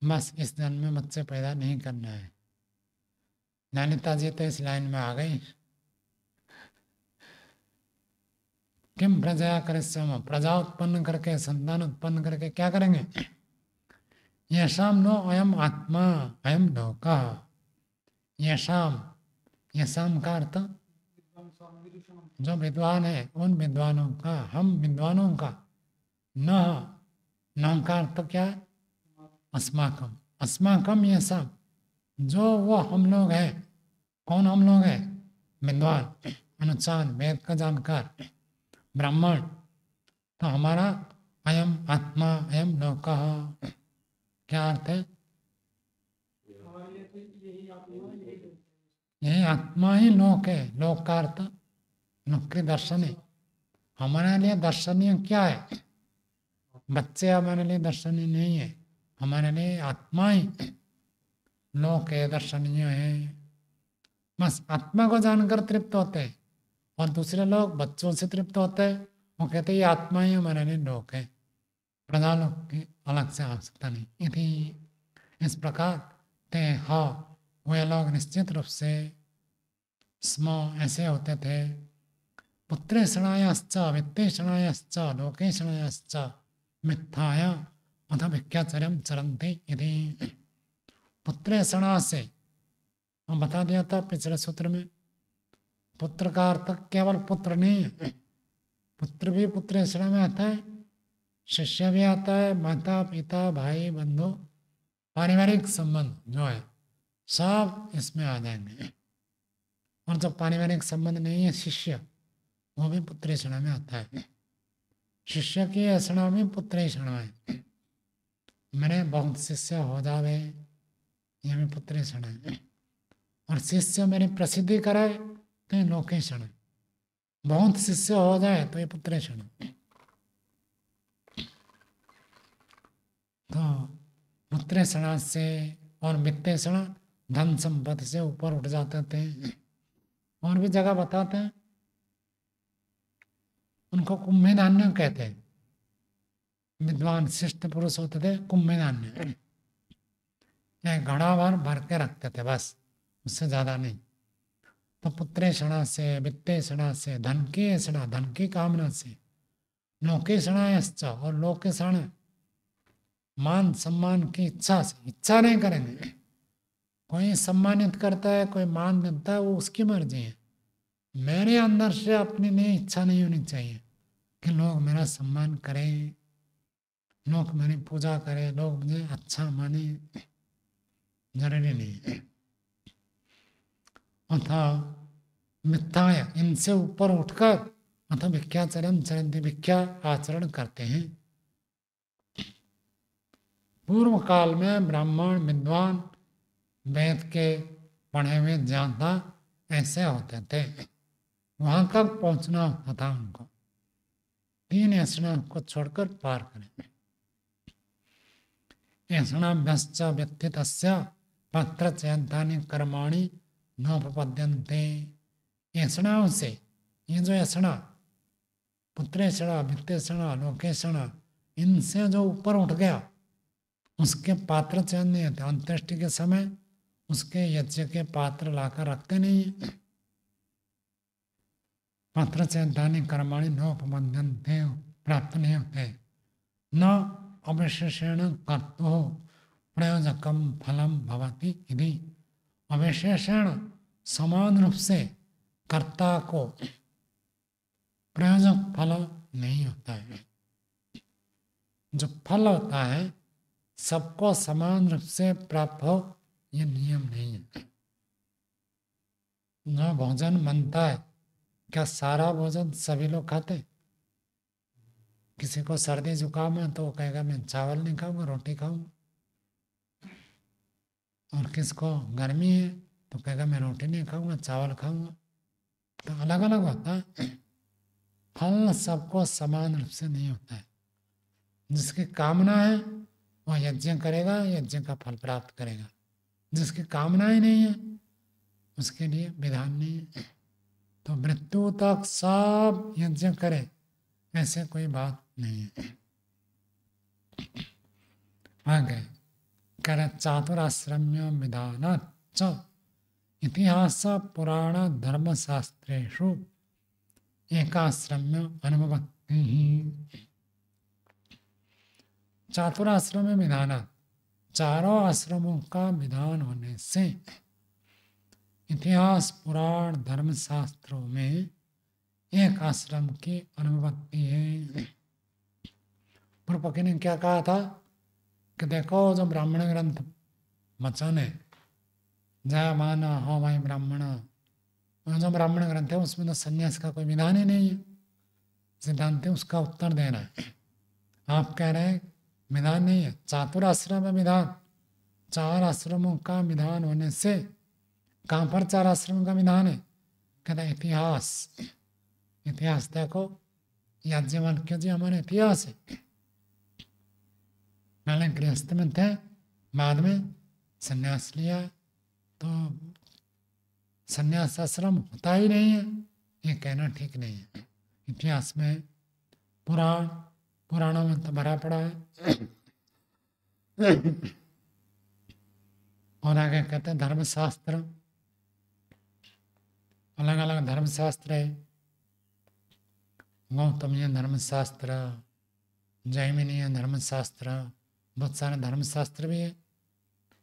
बस इस जन्म में बच्चे पैदा नहीं करना है। नैनीता जी तो इस लाइन में आ गई। किम प्रजा करिष्यामः, प्रजा उत्पन्न करके, संतान उत्पन्न करके क्या करेंगे? येषाम नो अयम आत्मा अयम लोकः। येषाम, येषाम का अर्थ जो विद्वान है, उन विद्वानों का, हम विद्वानों का, न का अर्थ क्या है? अस्माकम, अस्माकम येषाम, जो वो हम लोग हैं। कौन हम लोग हैं? विद्वान, अनुचान, वेद का जानकार, ब्राह्मण। तो हमारा अयम आत्मा अयम लोकः क्या अर्थ है? यही आत्मा ही लोक है। लोक का अर्थ लोक दर्शनीय। हमारे लिए दर्शनीय क्या है? बच्चे हमारे लिए दर्शनीय नहीं है, हमारे लिए आत्मा ही लोक है, दर्शनीय है। बस आत्मा को जानकर तृप्त होते हैं, और दूसरे लोग बच्चों से तृप्त होते हैं वो कहते ये आत्मा ही हमारे लिए लोक है, प्रजा लोक की अलग से आवश्यकता नहीं। यदि इस प्रकार ते हाँ वे लोग निश्चित रूप से स्म ऐसे होते थे, पुत्रेषणायाश्च वित्तेषणायाश्च लोकेषणायाश्च मिथ्याया अथ भिक्षाचर्यं चरन्ति इति। पुत्रेषणा से हम बता दिया था पिछले सूत्र में, पुत्र का अर्थ केवल पुत्र नहीं है, पुत्र भी पुत्रेषणा में आता है, शिष्य भी आता है, माता पिता भाई बंधु पारिवारिक संबंध जो है सब इसमें आ जाएंगे। और जब पारिवारिक संबंध नहीं है शिष्य, वो भी पुत्रेषणा में आता है। शिष्य की ऐसणा में पुत्रेषणा है, मेरे बहुत शिष्य हो जावे, ये भी पुत्रेषणा है। और शिष्य मेरी प्रसिद्धि कराए तो ये लोकेषण है, बहुत शिष्य हो जाए तो ये पुत्रेषण है। तो पुत्रेषणा से और वित्तेषणा धन संपत्ति से ऊपर उठ जाते थे। और भी जगह बताते हैं, उनको कुंभेधान्य कहते हैं। विद्वान शिष्ट पुरुष होते थे कुंभेधान्य, घड़ा भर भर के रखते थे बस, उससे ज्यादा नहीं। तो पुत्रेषणा से वित्तेषणा से धन की ऐसणा, धन की कामना से, लोकेषणा और लोकेषण मान सम्मान की इच्छा से, इच्छा नहीं करेंगे। कोई सम्मानित करता है, कोई मान देता है, वो उसकी मर्जी है। मेरे अंदर से अपनी नहीं इच्छा नहीं होनी चाहिए कि लोग मेरा सम्मान करें, लोग मेरी पूजा करें, लोग मुझे अच्छा माने, जरूरी नहीं है। अथा मिथ्याय, इनसे ऊपर उठकर अथा भिक्षाचरण चरन्ति, भिक्षा आचरण करते हैं। पूर्व काल में ब्राह्मण विद्वान वेद के पढ़े हुए जानता ऐसे होते थे, वहां तक पहुंचना होता था उनको। 3 ऐसणा को छोड़कर पार करें। ऐसणाभ्यश्च व्यथितस्य पत्र चयन्तानि कर्माणि नोपपद्यन्ते। ऐसणाओं से, ये जो ऐसणा पुत्रेषणा वित्तेषणा लोकेषणा, इनसे जो ऊपर उठ गया उसके पात्र चयन नहीं होते। अंत्येष्टि के समय उसके यज्ञ के पात्र लाकर रखते नहीं है। पात्र चयन्तानि कर्माणि नोपपद्यन्ते, प्राप्त नहीं होते। न अविशेषेण कर्तुः प्रयोजकम फलम भवति इति। अविशेषण समान रूप से कर्ता को प्रयोजक फल नहीं होता है। जो फल होता है सबको समान रूप से प्राप्त हो, ये नियम नहीं है। जो भोजन बनता है, क्या सारा भोजन सभी लोग खाते? किसी को सर्दी जुकाम है तो वो कहेगा मैं चावल नहीं खाऊंगा, रोटी खाऊंगा। और किसको गर्मी है तो कहेगा मैं रोटी नहीं खाऊंगा, चावल खाऊंगा। तो अलग अलग होता है। फल सबको समान रूप से नहीं होता है। जिसकी कामना है वह यज्ञ करेगा, यज्ञ का फल प्राप्त करेगा। जिसकी कामना ही नहीं है उसके लिए विधान नहीं है। तो मृत्यु तक सब यज्ञ करे ऐसे कोई बात नहीं है। आगे कर चातुराश्रम्य विधान च इतिहास पुराण धर्म शास्त्रेषु एकाश्रम्य अनुभवति। चातुराश्रम विधान, चारों आश्रमों का विधान होने से इतिहास पुराण धर्म शास्त्रों में एक आश्रम की अनुपत्ति है। पूर्व पक्षी ने क्या कहा था कि देखो जो ब्राह्मण ग्रंथ वचन है, जय मान हो भाई ब्राह्मण, जो ब्राह्मण ग्रंथ है उसमें तो संन्यास का कोई विधान ही नहीं है। सिद्धांत उसका उत्तर देना है। आप कह रहे हैं विधान नहीं है, चातुराश्रम विधान, 4 आश्रमों का विधान होने से, कहाँ पर 4 आश्रमों का विधान है? कहता इतिहास। इतिहास देखो, याज्ञवल्क्य जी हमारे इतिहास है। पहले गृहस्थ में थे, बाद में संन्यास लिया, तो संन्यास आश्रम होता ही नहीं है, ये कहना ठीक नहीं है। इतिहास में पुराणों में तो भरा पड़ा है। और आगे कहते हैं धर्मशास्त्र, अलग अलग धर्मशास्त्र है। गौतमीय धर्मशास्त्र, जैमिनीय धर्मशास्त्र, बहुत सारे धर्मशास्त्र भी है।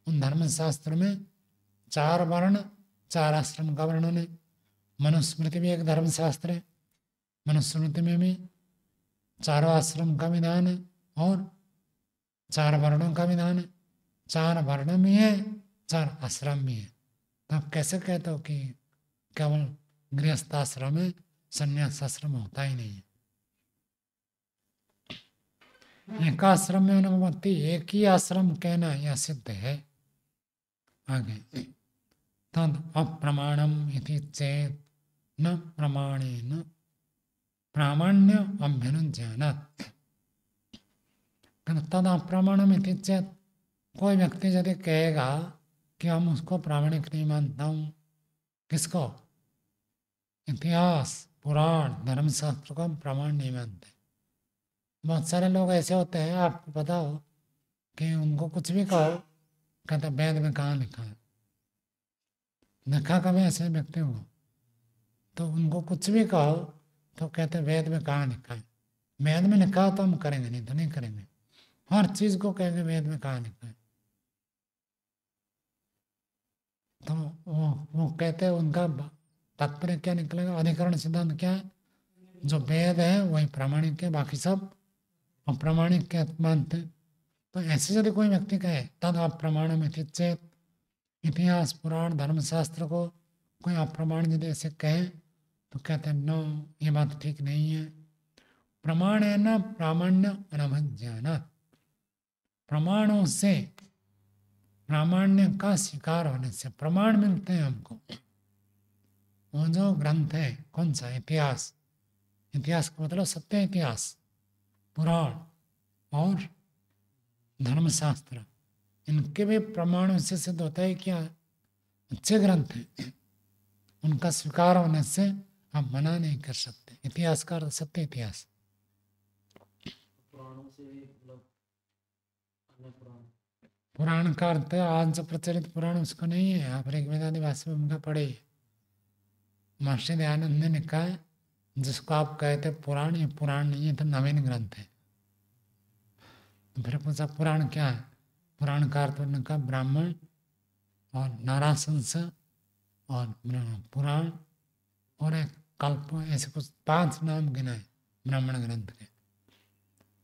उन धर्मशास्त्र में 4 वर्ण 4 आश्रम का वर्णन है। मनुस्मृति भी एक धर्मशास्त्र है। मनुस्मृति में भी 4 आश्रम का विधान है और 4 वर्णों का विधान है। 4 वर्ण भी है, 4 आश्रम भी है। तो आप कैसे कहते हो कि केवल गृहस्थ आश्रम है, संन्यास आश्रम होता ही नहीं है। एक आश्रम में अनुमति, एक ही आश्रम कहना यह सिद्ध है। आगे तद अप्रमाणम इति चेत न प्रमाणेन प्रामाण्य अभ्युज्ञानात्। तद अप्रमाणम इति चेत, कोई व्यक्ति यदि कहेगा कि हम उसको प्रामाणिक नहीं मानता हूँ, किसको? इतिहास, पुराण, धर्मशास्त्र को हम प्रमाण नहीं मानते। बहुत सारे लोग ऐसे होते हैं, आपको पता हो कि उनको कुछ भी कहो, कहते वेद में कहाँ लिखा है। देखा कभी ऐसे व्यक्ति को? तो उनको कुछ भी कहो तो कहते वेद में कहाँ लिखा है। वेद में लिखा हो तो हम करेंगे, नहीं तो नहीं करेंगे। हर चीज को कहेंगे वेद में कहाँ लिखा है। तो वो कहते हैं, उनका तात्पर्य क्या निकलेगा? अधिकरण सिद्धांत क्या है? जो वेद है वही प्रामाणिक है, बाकी सब अप्रामाणिक के मानते। तो ऐसे यदि कोई व्यक्ति कहे तद अप्रमाणम इति चेत, इतिहास, पुराण, धर्मशास्त्र को कोई अप्रमाण यदि ऐसे कहे तो कहते हैं नो, ये बात ठीक नहीं है। प्रमाण है न प्रामाण्य अनभज्ञानात्। प्रमाणों से, प्रामाण्य का स्वीकार होने से प्रमाण मिलते हैं हमको। वो जो ग्रंथ है, कौन सा? इतिहास। इतिहास का मतलब सत्य इतिहास, पुराण और धर्मशास्त्र, इनके भी प्रमाणों से सिद्ध होता है क्या अच्छे ग्रंथ हैं। उनका स्वीकार होने से हम मना नहीं कर सकते। इतिहास का अर्थ सत्य इतिहास। पुराण का अर्थ आज जो प्रचलित पुराण उसको नहीं है, आप ऋग्वेद आदि भाषा में उनका पढ़े। महर्षि दयानंद ने लिखा है, जिसको आप कहते पुराण, ये पुराण नहीं है, तो नवीन ग्रंथ है। तो फिर पूछा पुराण क्या है? पुराण का अर्थ उनका ब्राह्मण और नाराशंस और पुराण और एक कल्प, ऐसे कुछ 5 नाम गिनाए ब्राह्मण ग्रंथ के।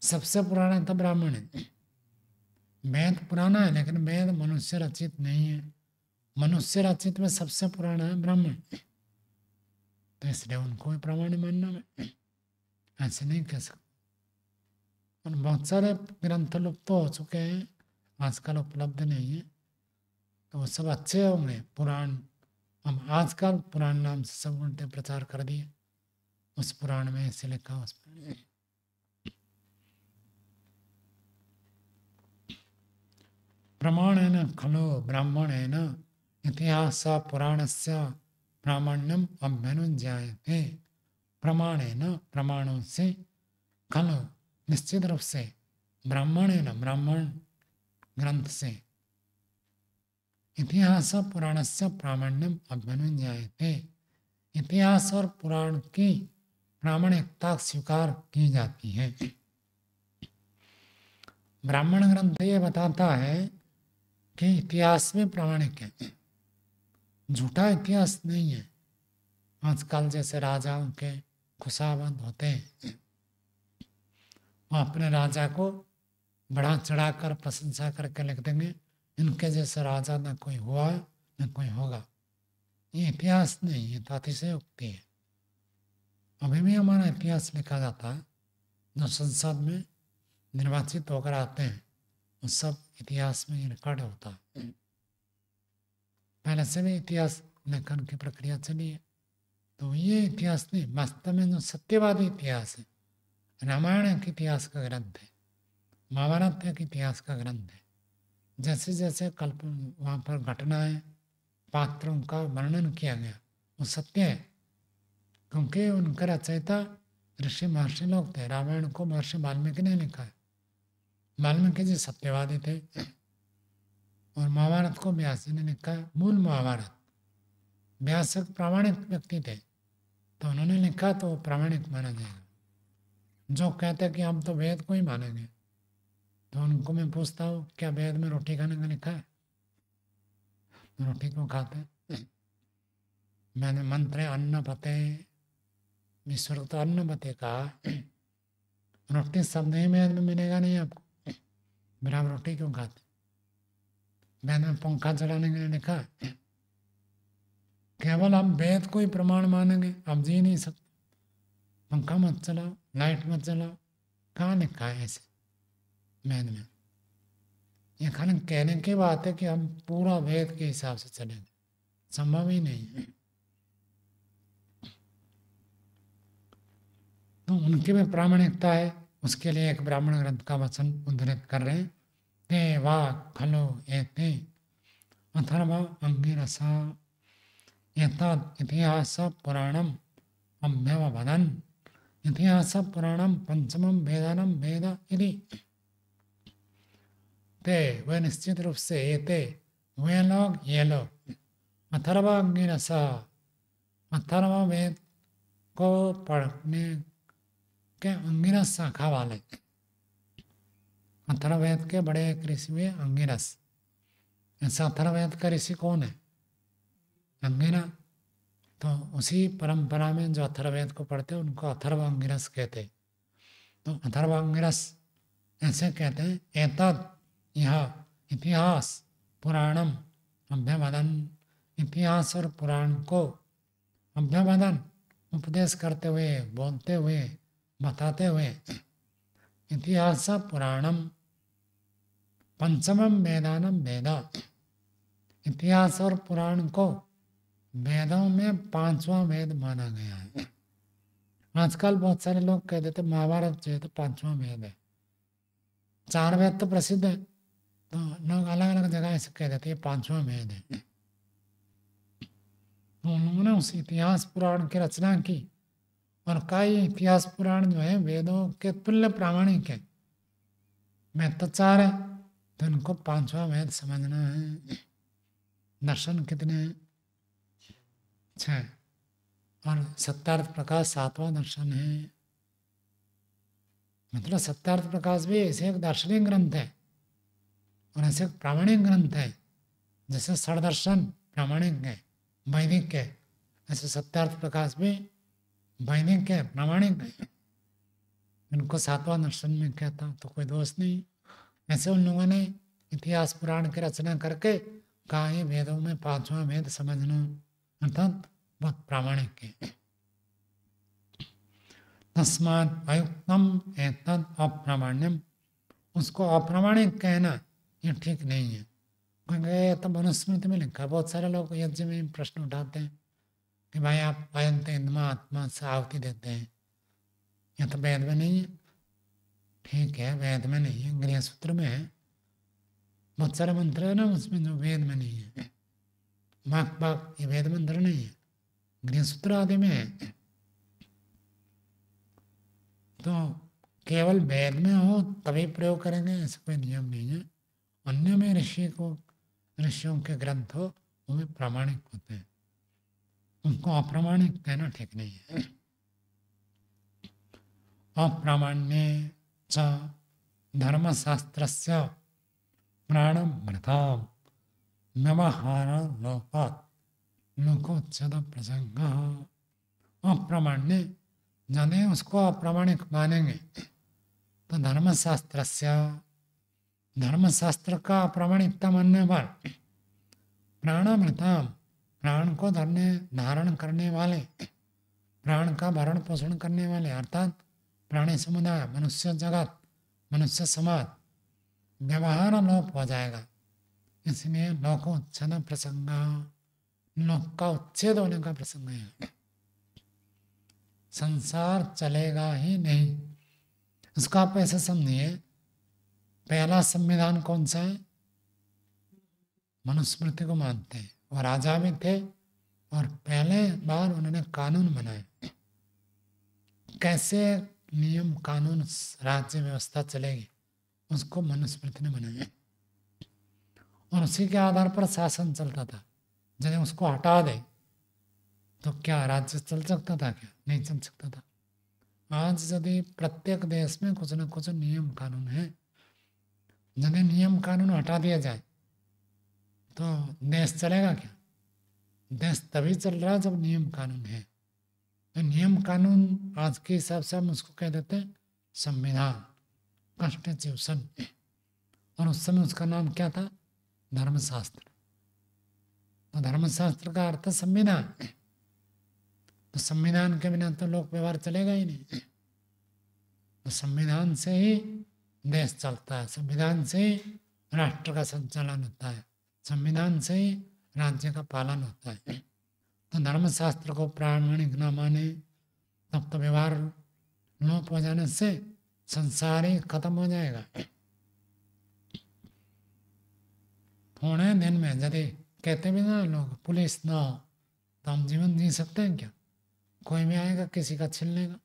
सबसे पुराना तो ब्राह्मण है। वेद पुराना है, लेकिन वेद मनुष्य रचित नहीं है। मनुष्य रचित में सबसे पुराना है ब्राह्मण। तो इसलिए उनको भी प्रमाण मानना में ऐसे नहीं कह सकते। और बहुत सारे ग्रंथ लुप्त हो चुके हैं, आजकल उपलब्ध नहीं है, तो वो सब अच्छे होंगे पुराण। हम आजकल पुराण नाम से सब उल्टे प्रचार कर दिए। उस पुराण में ऐसे लिखा, उस प्रमाणेन खलु ब्राह्मणेन इतिहास पुराणस्य प्रामाण्यम अभ्युज्ञायते। प्रमाणेन, प्रमाणों से, खलु निश्चित रूप से, ब्राह्मणेन, ब्राह्मण ग्रंथ से, इतिहास पुराणस्य प्रामाण्यम अभ्युज्ञायते। इतिहास और पुराण की प्रामाणिकता स्वीकार की जाती है। ब्राह्मण ग्रंथ ये बताता है कि इतिहास में प्रामाणिक है, झूठा इतिहास नहीं है। आजकल जैसे राजाओं के खुशाबंद होते हैं, वो अपने राजा को बढ़ा चढ़ाकर प्रशंसा करके लिख देंगे, इनके जैसे राजा न कोई हुआ न कोई होगा। ये इतिहास नहीं, ये तो अतिशयोक्ति है। अभी भी हमारा इतिहास लिखा जाता है। जो संसद में निर्वाचित होकर आते हैं, वो सब इतिहास में रिकॉर्ड होता है। पहले से भी इतिहास लेखन की प्रक्रिया चली है। तो ये इतिहास नहीं, वास्तव में जो सत्यवादी इतिहास है, रामायण एक इतिहास का ग्रंथ है, महाभारत एक इतिहास का ग्रंथ है। जैसे जैसे कल्प वहाँ पर घटनाएं, पात्रों का वर्णन किया गया, वो सत्य है, क्योंकि उनका रचयिता ऋषि महर्षि लोग थे। रामायण को महर्षि वाल्मीकि ने लिखा है। वाल्मीकि जी सत्यवादी थे और महाभारत को व्यास जी ने लिखा है। मूल महाभारत व्यास एक प्रामाणिक व्यक्ति थे, तो उन्होंने लिखा तो वो प्रामाणिक माना जाएगा। जो कहते हैं कि हम तो वेद को ही मानेंगे, तो उनको मैं पूछता हूँ क्या वेद में रोटी खाने का लिखा है? रोटी क्यों खाते हैं? मैंने मंत्र है अन्न पते, ईश्वर तो अन्न पते कहा। रोटी शब्द ही वेद में मिलेगा नहीं आपको, फिर आप रोटी क्यों खाते? वेद में पंखा चलाने के लिए लिखा है। केवल हम वेद को ही प्रमाण मानेंगे, आप जी नहीं सकते। पंखा मत चलाओ, लाइट मत चलाओ, कहाँ लिखा है ऐसे वेद में? ये खाली कहने की बात है कि हम पूरा वेद के हिसाब से चलेंगे, संभव ही नहीं है। तो उनकी में प्रामाणिकता है। उसके लिए एक ब्राह्मण ग्रंथ का वचन उद्धृत कर रहे हैं। ते वा खलो एते अथर्व अंगिरसा एतद् इतिहास पुराणम अभ्यवदन्। इतिहास पुराणम पंचमम वेदानम वेद इति। ते वे निश्चित रूप से एते वे लोग, ये लोग अथर्व अंगिरसा, अथर्व वेद को पढ़ने के अंगिरस शाखा वाले, अथर्ववेद के बड़े एक ऋषि हुए अंगिरस। ऐसा अथर्ववेद का ऋषि कौन है? अंगिरा। तो उसी परंपरा में जो अथर्ववेद को पढ़ते हैं उनको अथर्व अंगिरस कहते हैं। तो अथर्व अंगिरस ऐसे कहते हैं। एतद यह इतिहास पुराणम अभ्यवदन, इतिहास और पुराण को अभ्यवदन उपदेश करते हुए, बोलते हुए, बताते हुए। इतिहास पुराणम पंचमम वेदानम वेद। इतिहास और पुराण को वेदों में पांचवा वेद माना गया है। आजकल बहुत सारे लोग कह देते महाभारत जो है तो पांचवा वेद है। चार वेद तो प्रसिद्ध है, तो लोग अलग अलग जगह ऐसे कह देते हैं पांचवा वेद है। तो उन्होंने उस इतिहास पुराण की रचना की और कई इतिहास पुराण जो है वेदों के तुल्य प्रामाणिक है। वेद तो चार है, तो इनको पांचवा वेद समझना है। दर्शन कितने हैं? 6। और सत्यार्थ प्रकाश 7वां दर्शन है। मतलब सत्यार्थ प्रकाश भी ऐसे एक दार्शनिक ग्रंथ है और ऐसे एक प्रामाणिक ग्रंथ है। जैसे षडदर्शन प्रामाणिक है, वैदिक है, ऐसे सत्यार्थ प्रकाश भी वैदिक है, प्रामाणिक है। इनको 7वां दर्शन में कहता तो कोई दोष नहीं। ऐसे उन लोगों ने इतिहास पुराण की रचना करके कहा ये वेदों में पांचवा वेद समझना, अर्थात बहुत प्रामाणिक है। तस्मात् अयुक्तम एतद् अप्रामाण्यम, उसको अप्रामाणिक कहना ये ठीक नहीं है, क्योंकि ये तो मनुस्मृति में लिखा है। बहुत सारे लोग यज्ञ में प्रश्न उठाते हैं कि भाई आप अयंत इंद्मा आत्मा से आहुति देते हैं, यह तो वेद में नहीं है। ठीक है, वेद में नहीं है, गृह सूत्र में है। बहुत सारे मंत्र है ना उसमें जो वेद में नहीं है। माक बाक ये वेद मंत्र नहीं है, गृह सूत्र आदि में है। तो केवल वेद में हो तभी प्रयोग करेंगे ऐसा कोई नियम नहीं है। अन्य में ऋषियों के ग्रंथ हो वो भी प्रामाणिक होते हैं, उनको अप्रामाणिक कहना ठीक नहीं है। अप्रामाण्ये च धर्मशास्त्रस्य प्राणमृतां व्यवहार लोपात् लोकोच्छेद प्रसंग। अप्रामाण्य जाने उसको अप्रामाणिक मानेंगे तो धर्मशास्त्र का अप्रामाणिकता मानने पर प्राणमृतां, प्राण को धारण करने वाले, प्राण का भरण पोषण करने वाले अर्थात प्राणी समुदाय, मनुष्य जगत, मनुष्य समाज, व्यवहार लोप हो जाएगा। इसलिए लोकोच्छेद प्रसंग, लोक का उच्छेद होने का प्रसंग है। संसार चलेगा ही नहीं। इसको आप ऐसे समझिए, पहला संविधान कौन सा है? मनुस्मृति को मानते हैं और राजा भी थे और पहले बार उन्होंने कानून बनाए। कैसे नियम कानून राज्य व्यवस्था चलेगी उसको मनुस्मृति ने बनाया और उसी के आधार पर शासन चलता था। यदि उसको हटा दे तो क्या राज्य चल सकता था? क्या नहीं चल सकता था। आज यदि प्रत्येक देश में कुछ न कुछ नियम कानून है, यदि नियम कानून हटा दिया जाए तो देश चलेगा क्या? देश तभी चल रहा है जब नियम कानून है। तो नियम कानून आज के हिसाब से हम उसको कह देते हैं संविधान, कॉन्स्टिट्यूशन। और उस समय उसका नाम क्या था? धर्मशास्त्र। तो धर्मशास्त्र का अर्थ संविधान। तो संविधान के बिना तो लोक व्यवहार चलेगा ही नहीं। तो संविधान से ही देश चलता है, संविधान से ही राष्ट्र का संचालन होता है, संविधान से ही राज्य का पालन होता है। तो धर्मशास्त्र को प्रामाणिक न माने तब तो व्यवहार लोप हो जाने से संसार ही खत्म हो जाएगा। थोड़े दिन में यदि कहते भी ना लोग पुलिस ना हो तो हम जीवन जी सकते हैं क्या? कोई भी आएगा किसी का छीन लेगा।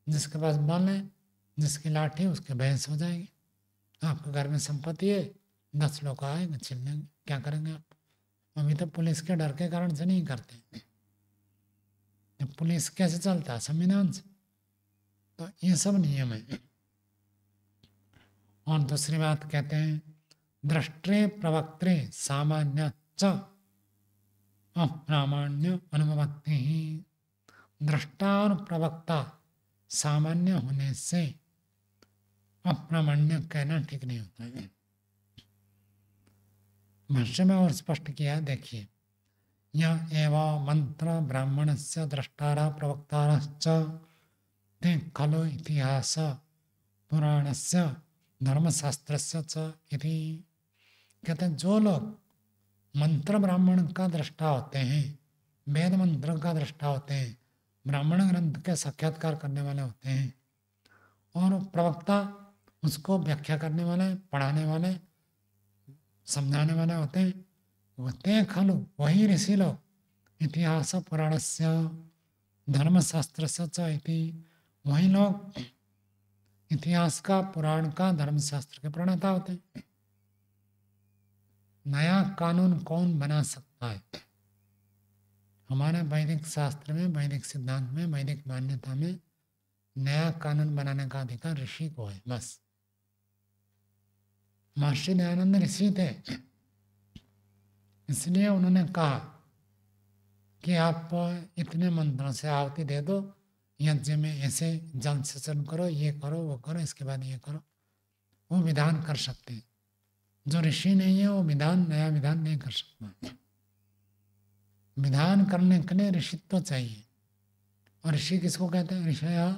जिसके पास बल है, जिसकी लाठी उसके भैंस हो जाएगी। आपके घर में संपत्ति है, 10 लोग आएंगे छीन लेंगे, क्या करेंगे आप? अभी तो पुलिस के डर के कारण से नहीं करते। पुलिस कैसे चलता है? संविधान से। तो ये सब नियम है। और दूसरी बात कहते हैं दृष्टे प्रवक्त्रे सामान्य च अप्रामाण्य अनुमति ही। दृष्टा और प्रवक्ता सामान्य होने से अप्रामाण्य कहना ठीक नहीं होता है। भाष्य में और स्पष्ट किया, देखिए, यह एवं मंत्र ब्राह्मण से द्रष्टारा प्रवक्तारश्च ते खलु इतिहास पुराणस्य धर्मशास्त्रस्य च इति। कहते हैं जो लोग मंत्र ब्राह्मण का दृष्टा होते हैं, वेद मंत्र का दृष्टा होते हैं, ब्राह्मण ग्रंथ के साक्षात्कार करने वाले होते हैं, और प्रवक्ता उसको व्याख्या करने वाले, पढ़ाने वाले, समझाने वाले होते हैं, ते खलु वही ऋषि लोग इतिहास पुराणस्य धर्मशास्त्रस्य च इति। वही लोग इतिहास का, पुराण का, धर्मशास्त्र के प्रणेता होते हैं। नया कानून कौन बना सकता है? हमारे वैदिक शास्त्र में, वैदिक सिद्धांत में, वैदिक मान्यता में नया कानून बनाने का अधिकार ऋषि को है, बस। महर्षि दयानंद ऋषि थे, इसलिए उन्होंने कहा कि आप इतने मंत्रों से आहुति दे दो, यज्ञ में ऐसे जल सेचन करो, ये करो, वो करो, इसके बाद ये करो। वो विधान कर सकते हैं। जो ऋषि नहीं है वो विधान, नया विधान नहीं कर सकता। विधान करने के लिए ऋषित्व चाहिए। और ऋषि किसको कहते हैं? ऋषया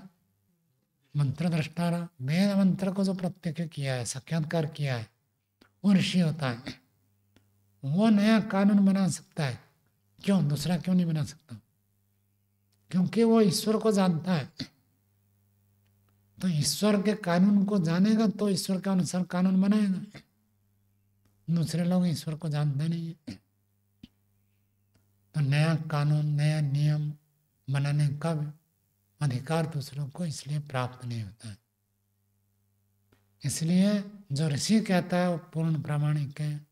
मंत्र द्रष्टारा। वेद मंत्र को जो प्रत्यक्ष किया है, साक्षात्कार किया है, वो ऋषि होता है। वो नया कानून बना सकता है। क्यों? दूसरा क्यों नहीं बना सकता? क्योंकि वो ईश्वर को जानता है। तो ईश्वर के कानून को जानेगा तो ईश्वर के अनुसार कानून बनाएगा। दूसरे लोग ईश्वर को जानते नहीं है। तो नया कानून, नया नियम बनाने का अधिकार दूसरों को इसलिए प्राप्त नहीं होता है। इसलिए जो ऋषि कहता है वो पूर्ण प्रामाणिक है,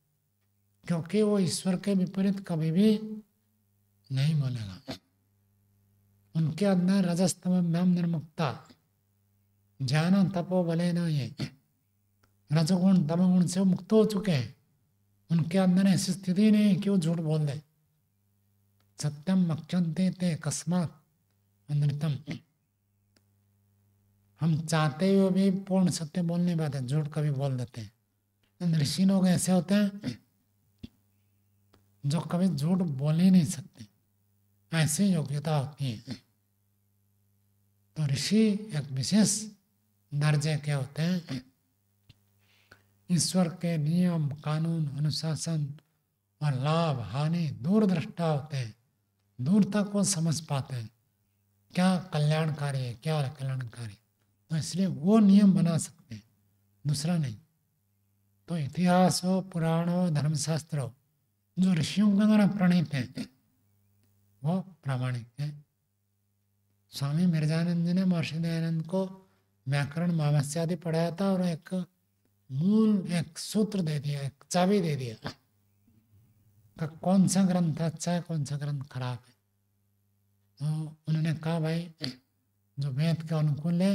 क्योंकि वो ईश्वर के विपरीत कभी भी नहीं बोलेगा। उनके अंदर रजस्तम निर्मुक्ता, ज्ञान तपो बले न, ये रजगुण तमगुण से मुक्त हो चुके हैं। उनके अंदर ऐसी स्थिति नहीं कि वो झूठ बोल दे। सत्यम मक्षन्ते ते कस्मात् अनृतम। हम चाहते हुए भी पूर्ण सत्य बोल नहीं पाते, झूठ कभी बोल देते हैं। ऋषि लोग ऐसे होते हैं जो कभी झूठ बोल ही नहीं सकते, ऐसी योग्यता होती है। तो ऋषि एक विशेष दर्जे के होते हैं। ईश्वर के नियम, कानून, अनुशासन और लाभ हानि दूरदृष्टा होते हैं। दूर तक वो समझ पाते हैं क्या कल्याणकारी है, क्या अकल्याणकारी। तो इसलिए वो नियम बना सकते हैं, दूसरा नहीं। तो इतिहास हो, पुराण हो, धर्मशास्त्र हो, जो ऋषियों के द्वारा प्रणीत हैं वो प्रामाणिक है। स्वामी मिर्जानंद जी ने महर्षि दयानंद को व्याकरण महावस्या आदि पढ़ाया था और एक मूल एक सूत्र दे दिया, एक चाबी दे दिया कि कौन सा ग्रंथ अच्छा है, कौन सा ग्रंथ खराब है। तो उन्होंने कहा भाई जो वेद के अनुकूल है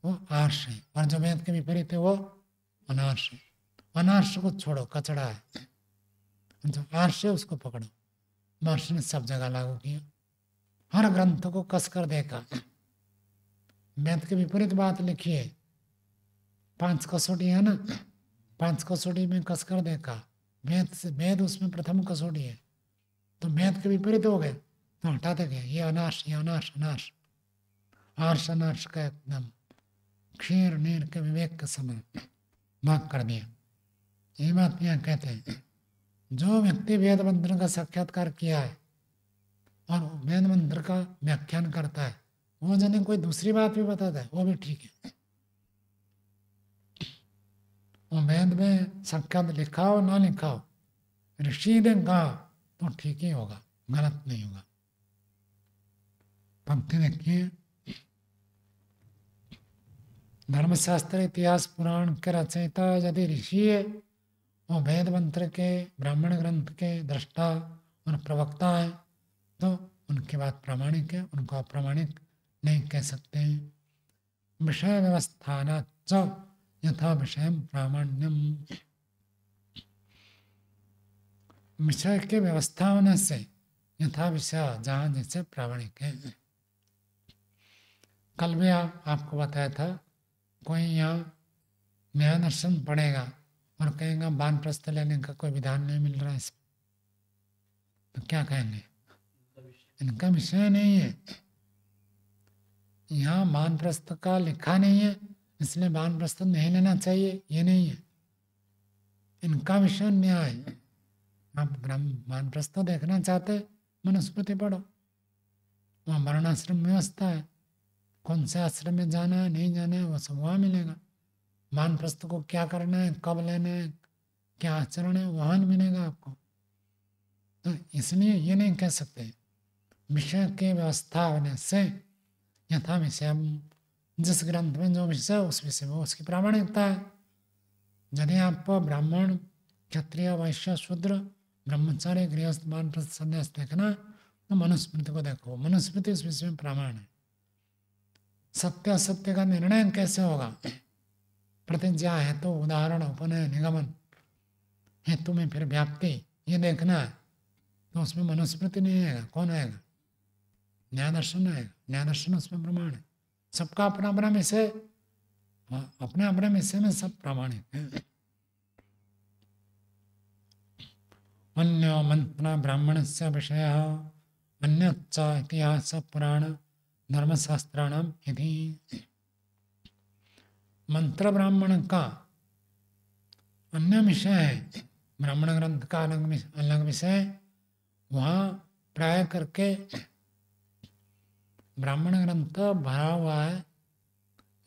वो आर्ष है और जो वेद के विपरीत है वो अनार्ष है। अनार्ष को छोड़ो, कचड़ा है, जो आर्ष है उसको पकड़ो। महर्षि ने सब जगह लागू किया, हर ग्रंथ को कस कर देखा। वेद के विपरीत बात लिखी है, 5 कसौटी है ना, 5 कसौटी में कस कर देखा, वेद से वेद उसमें प्रथम कसौटी है, तो वेद के विपरीत हो गए तो हटाते गए, ये अनार्ष, ये अनार्ष, अनार्ष, आर्ष अनार्ष का एकदम क्षीर नीर के विवेक के समय भाग कर दिया। ये बात यहाँ कहते हैं, जो व्यक्ति वेद मंत्र का साक्षात्कार किया है और वेद मंत्र का व्याख्यान करता है, वो जने कोई दूसरी बात भी बताता है वो भी ठीक है। वो वेद में साक्षात लिखा हो ना लिखा हो, ऋषि ने कहा तो ठीक ही होगा, गलत नहीं होगा। पंक्ति देखिए, धर्मशास्त्र इतिहास पुराण के रचयिता यदि ऋषि है, वो वेद मंत्र के ब्राह्मण ग्रंथ के दृष्टा और प्रवक्ता है, तो उनकी बात प्रामाणिक है, उनको अप्रामाणिक नहीं कह सकते हैं। विषय व्यवस्थान च यथा विषय प्रामाण्यम, विषय के व्यवस्था होने से यथा विषय जहाँ जैसे प्रामाणिक है। कल भी आपको बताया था, कोई यहाँ न्याय दर्शन पढ़ेगा और कहेगा वानप्रस्थ लेने का कोई विधान नहीं मिल रहा है इसमें, तो क्या कहेंगे, इनका विषय नहीं है, यहाँ वानप्रस्थ का लिखा नहीं है इसलिए वानप्रस्थ नहीं लेना चाहिए, ये नहीं है, इनका विषय न्याय है। आप वानप्रस्थ देखना चाहते मनुस्मृति पढ़ो, वहाँ वर्णाश्रम व्यवस्था है, कौन से आश्रम में जाना है नहीं जाना है वो सब वहाँ मिलेगा। वानप्रस्थ को क्या करना है, कब लेना है, क्या आचरण है, वहाँ मिलेगा आपको। तो इसलिए ये नहीं कह सकते विषय की व्यवस्था होने से यथा विषय, जिस ग्रंथ में जो विषय उस विषय में उसकी प्रामाणिकता है। यदि आप ब्राह्मण क्षत्रिय वैश्य शूद्र ब्रह्मचारी गृहस्थ वानप्रस्थ संन्यास देखना तो मनुस्मृति को देखो, मनुस्मृति उस विषय में प्रमाण है। सत्य असत्य का निर्णय कैसे होगा, प्रतिज्ञा हेतु उदाहरण उपनय निगमन हेतु में फिर व्याप्ति, ये देखना है, तो उसमें मनुस्मृति नहीं आएगा, कौन आएगा, न्याय दर्शन आएगा। न्याय दर्शन उसमें प्रमाण है, सबका अपना अपना विषय, अपने अपने विषय में सब प्रमाणिक है। अन्य मंत्र ब्राह्मण से विषय अन्य इतिहास पुराण धर्मशास्त्राणाम यदि, मंत्र ब्राह्मण का अन्य विषय है, ब्राह्मण ग्रंथ का अलग विषय, वहाँ प्राय करके ब्राह्मण ग्रंथ भरा हुआ है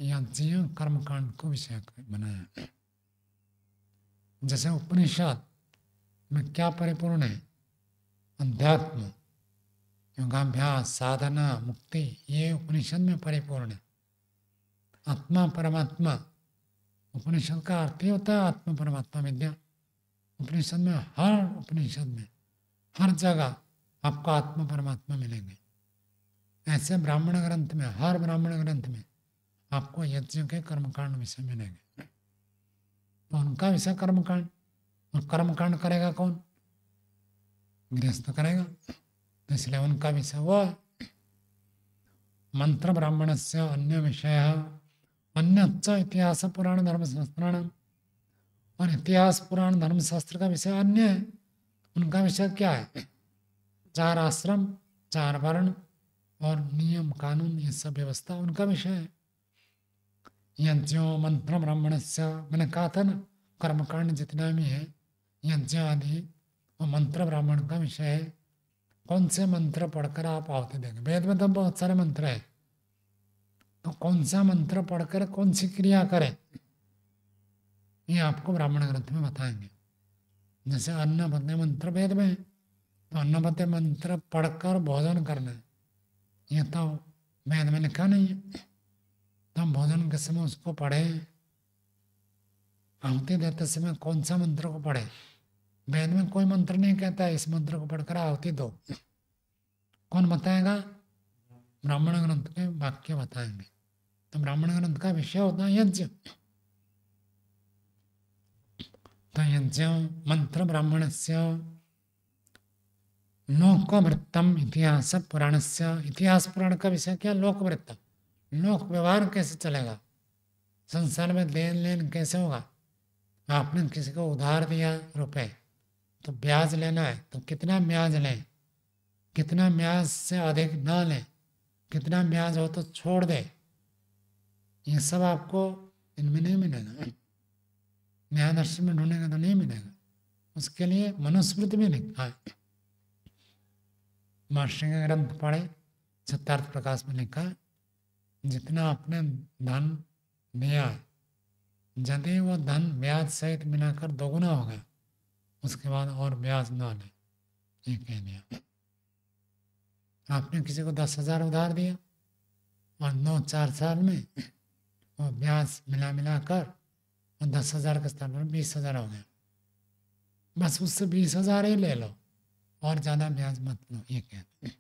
यज्ञ कर्मकांड को विषय बनाया है। जैसे उपनिषद में क्या परिपूर्ण है, अध्यात्म योगाभ्यास साधना मुक्ति, ये उपनिषद में परिपूर्ण है। आत्मा परमात्मा, उपनिषद का अर्थ ही होता है आत्मा परमात्मा विद्या। उपनिषद में हर जगह आपको आत्मा परमात्मा मिलेंगे। ऐसे ब्राह्मण ग्रंथ में, हर ब्राह्मण ग्रंथ में आपको यज्ञ के कर्मकांड विषय मिलेंगे। तो उनका विषय कर्मकांड, और कर्मकांड करेगा कौन, गृहस्थ करेगा, तो इसलिए उनका विषय वो है। मंत्र ब्राह्मण से अन्य विषय अन्य इतिहास पुराण धर्मशास्त्राणाम, और इतिहास पुराण धर्मशास्त्र का विषय अन्य है। उनका विषय क्या है, 4 आश्रम 4 वर्ण और नियम कानून, ये सब व्यवस्था उनका विषय है। यज्ञ मंत्र ब्राह्मण से, मैंने कहा था ना कर्मकांड जितना भी है यज्ञ आदि वो मंत्र ब्राह्मण का विषय है। कौन से मंत्र पढ़कर आप आहुति देंगे, वेद में तो बहुत सारे मंत्र है, तो कौन सा मंत्र पढ़कर कौन सी क्रिया करें ये आपको ब्राह्मण ग्रंथ में बताएंगे। जैसे अन्नपत्य मंत्र वेद में, तो अन्नपत्य मंत्र पढ़कर भोजन करना है, ये तो वेद में लिखा नहीं है। तो हम भोजन के समय उसको पढ़े, आहुति देते समय कौन सा मंत्र को पढ़े? वेद में कोई मंत्र नहीं कहता है इस मंत्र को पढ़कर आहुति दो। कौन बताएगा? ब्राह्मण ग्रंथ के वाक्य बताएंगे। तो ब्राह्मण ग्रंथ का विषय होता है यज्ञ। तो यज्ञ मंत्र ब्राह्मणस्य लोकवृत्तम इतिहास पुराणस्य। इतिहास पुराण का विषय क्या? लोकवृत्त। लोक व्यवहार कैसे चलेगा, संसार में लेन लेन कैसे होगा। आपने किसी को उधार दिया रुपए, तो ब्याज लेना है तो कितना ब्याज लें, कितना ब्याज से अधिक ना लें, कितना ब्याज हो तो छोड़ दे, ये सब आपको इनमें नहीं मिलेगा। न्याय दर्शन में ढूंढेगा तो नहीं मिलेगा। उसके लिए मनुस्मृति में लिखा है। महर्षि के ग्रंथ पढ़े, सत्यार्थ प्रकाश में लिखा है, जितना आपने धन दिया है, यदि वो धन ब्याज सहित मिलाकर दोगुना हो गया, उसके बाद और ब्याज ना ले, ये कह दिया। आपने किसी को 10,000 उधार दिया और 9-4 साल में वो ब्याज मिला कर और 10,000 के स्थान पर 20,000 हो गया, बस उससे 20,000 ही ले लो और ज़्यादा ब्याज मत लो, ये कहते हैं।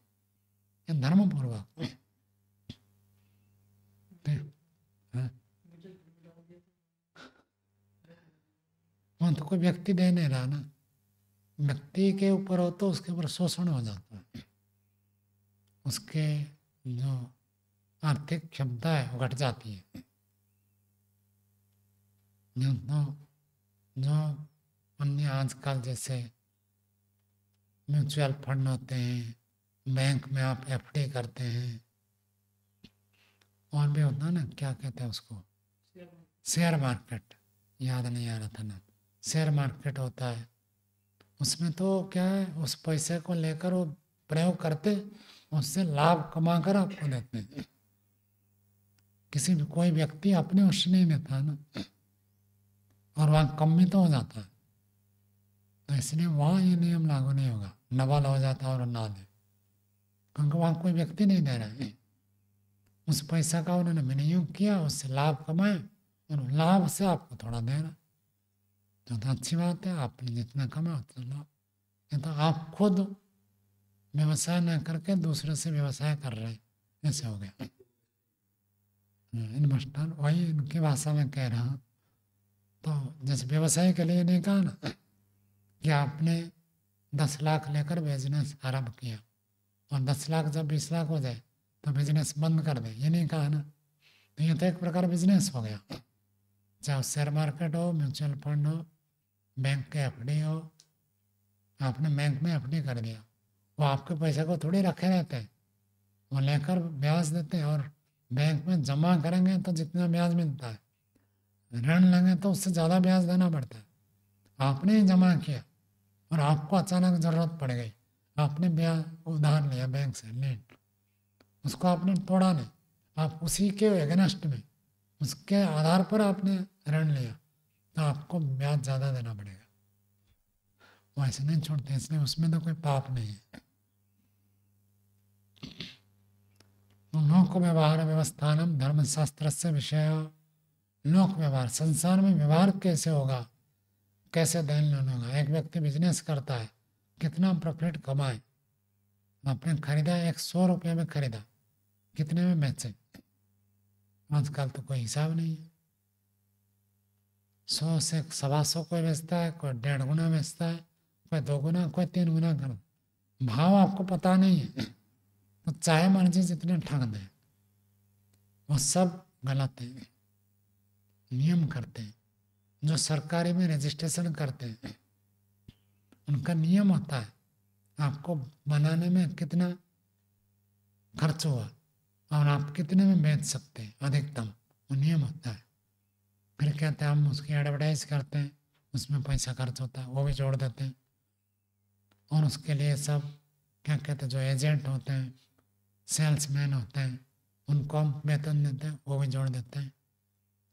ये धर्मपूर्वक। वहाँ तो कोई व्यक्ति दे नहीं रहा ना, व्यक्ति के ऊपर हो तो उसके ऊपर शोषण हो जाता है, उसके जो आर्थिक क्षमता है वो घट जाती है। जो अन्य आजकल जैसे म्यूचुअल फंड होते हैं, बैंक में आप एफडी करते हैं, और भी होता है ना, क्या कहते हैं उसको, शेयर मार्केट, याद नहीं आ रहा था ना, शेयर मार्केट होता है। उसमें तो क्या है, उस पैसे को लेकर वो प्रयोग करते, उससे लाभ कमाकर आपको देते हैं। किसी भी कोई व्यक्ति अपने उससे नहीं देता ना, और वहाँ कम भी तो हो जाता है। तो इसलिए वहाँ ये नियम लागू नहीं होगा, डबल हो जाता और ना दे, क्योंकि वहाँ कोई व्यक्ति नहीं दे रहा है। उस पैसा का उन्होंने विनियोग किया, उससे लाभ कमाया और लाभ से आपको थोड़ा दे रहा, तो अच्छी बात है। आपने जितना कमा उतना लाभ। ये तो आप खुद व्यवसाय न करके दूसरे से व्यवसाय कर रहे हैं, ऐसे हो गया। इन्वेस्टर, वही इनकी भाषा में कह रहा हूँ। तो जैसे व्यवसाय के लिए नहीं कहा ना कि आपने 10 लाख लेकर बिजनेस आरंभ किया और 10 लाख जब 20 लाख हो जाए तो बिजनेस बंद कर दे, ये नहीं कहा ना। तो ये तो एक प्रकार बिजनेस हो गया, चाहे शेयर मार्केट हो, म्यूचुअल फंड हो, बैंक के एफडी हो। आपने बैंक में एफडी कर दिया, वो आपके पैसे को थोड़ी रखे रहते हैं, वो लेकर ब्याज देते हैं, और बैंक में जमा करेंगे तो जितना ब्याज मिलता है, ऋण लेंगे तो उससे ज़्यादा ब्याज देना पड़ता है। आपने ही जमा किया और आपको अचानक ज़रूरत पड़ गई, आपने ब्याज उधार लिया बैंक से, लेन, उसको आपने तोड़ा नहीं, आप उसी के एगेंस्ट में, उसके आधार पर आपने ऋण लिया, तो आपको ब्याज ज़्यादा देना पड़ेगा। वो ऐसे नहीं छोड़ते, इसलिए उसमें तो कोई पाप नहीं है। लोक व्यवहार व्यवस्थानम धर्मशास्त्र से विषय। लोक व्यवहार, संसार में व्यवहार कैसे होगा, कैसे देन लेन होगा। एक व्यक्ति बिजनेस करता है, कितना प्रॉफिट कमाए, आपने खरीदा 100 रुपये में खरीदा, कितने में बेचे, आजकल तो कोई हिसाब नहीं है। 100 से 125 कोई बेचता है, कोई 1.5 गुना बेचता है, कोई 2 गुना, कोई 3 गुना कर, भाव आपको पता नहीं है, तो चाहे मर्जी जितने ठग दें, वो सब गलत है। नियम करते हैं जो सरकारी में रजिस्ट्रेशन करते हैं, उनका नियम होता है आपको बनाने में कितना खर्च हुआ और आप कितने में बेच सकते हैं अधिकतम, वो नियम होता है। फिर कहते हैं हम उसकी एडवर्टाइज करते हैं, उसमें पैसा खर्च होता है, वो भी जोड़ देते हैं। और उसके लिए सब क्या कहते हैं, जो एजेंट होते हैं, सेल्समैन होते हैं, उनको हम वेतन देते हैं, वो भी जोड़ देते हैं।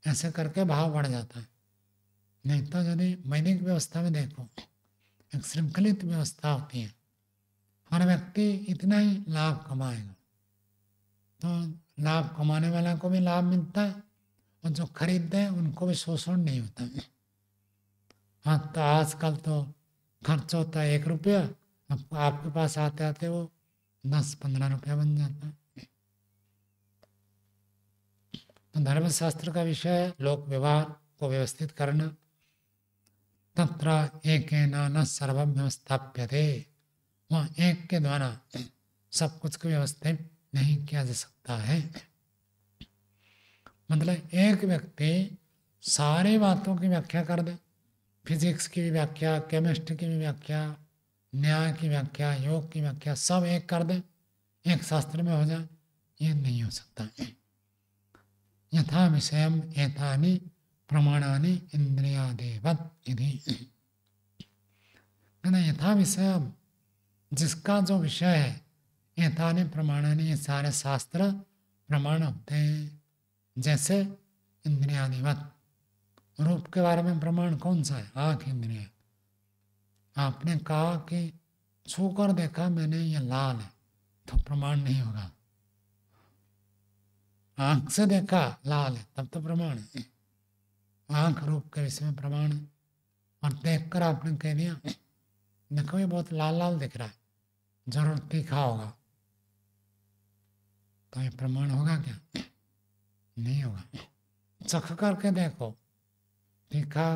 ऐसे करके भाव बढ़ जाता है। नहीं तो यदि वैदिक व्यवस्था में देखो, एक श्रृंखलित व्यवस्था होती है, हर व्यक्ति इतना ही लाभ कमाएगा, तो लाभ कमाने वाला को भी लाभ मिलता है और जो खरीदते हैं उनको भी शोषण नहीं होता। हाँ, तो आजकल तो खर्च होता है 1 रुपया, अब आपके पास आते आते वो 10-15 रुपया बन जाता है। तो धर्मशास्त्र का विषय है लोक व्यवहार को व्यवस्थित करना। तत्र एकेन न सर्वं व्यवस्थाप्यते, वहाँ एक के द्वारा सब कुछ को व्यवस्थित नहीं किया जा सकता है। मतलब एक व्यक्ति सारी बातों की व्याख्या कर दे, फिजिक्स की भी व्याख्या, केमिस्ट्री की भी व्याख्या, न्याय की व्याख्या, योग की व्याख्या, सब एक कर दे, एक शास्त्र में हो जाए, ये नहीं हो सकता। यथा विषयम एतानि प्रमाणानि इंद्रियादेवत इति। यथा विषय, जिसका जो विषय है, एतानि प्रमाणानि, ये सारे शास्त्र प्रमाण होते हैं। जैसे इंद्रियादिवत, रूप के बारे में प्रमाण कौन सा है? आँख इंद्रिय। आपने कहा कि छू कर देखा मैंने ये लाल है, तो प्रमाण नहीं होगा। आँख से देखा लाल है, तब तो प्रमाण है। आँख रूप के विषय में प्रमाण है। और देखकर आपने कह दिया देखो ये बहुत लाल लाल दिख रहा है, जरूर तीखा होगा, तो ये प्रमाण होगा क्या? नहीं होगा। चख करके देखो, तीखा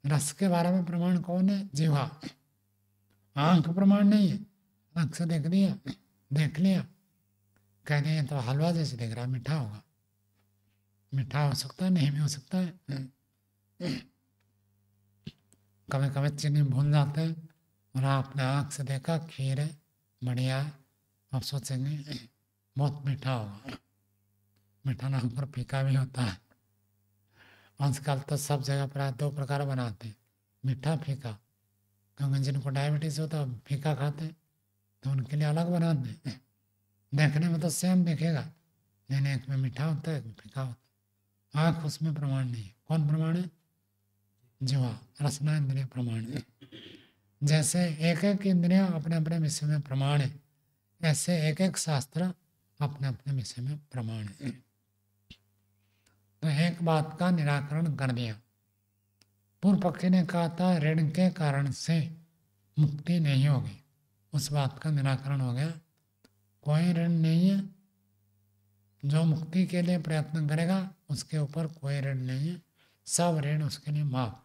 रस के बारे में प्रमाण कौन है? जीवा। आंख प्रमाण नहीं है, आंख से देख दिया, देख लिया, कह दिया तो हलवा जैसे दिख रहा है, मीठा होगा। मीठा हो सकता है, नहीं भी हो सकता है। कभी कभी चीनी भूल जाते हैं और आपने आँख से देखा खीर है, बढ़िया है, आप सोचेंगे बहुत मीठा होगा। मीठा ना होकर फीका भी होता है। आजकल तो सब जगह पर 2 प्रकार बनाते हैं, मीठा फीका, क्योंकि जिनको डायबिटीज होता है फीका खाते हैं, तो उनके लिए अलग बनाते हैं। देखने में तो सेम दिखेगा, लेकिन एक में मीठा होता है, एक में फीका होता है। आँख उसमें प्रमाण नहीं है। कौन प्रमाण है? जीवा, रसना इंद्रिय प्रमाण है। जैसे एक एक इंद्रिया अपने अपने विषय में प्रमाण है, ऐसे एक एक शास्त्र अपने अपने विषय में प्रमाण है। तो एक बात का निराकरण कर दिया। पूर्व पक्षी ने कहा था ऋण के कारण से मुक्ति नहीं होगी, उस बात का निराकरण हो गया। कोई ऋण नहीं है, जो मुक्ति के लिए प्रयत्न करेगा उसके ऊपर कोई ऋण नहीं है, सब ऋण उसके लिए माफ।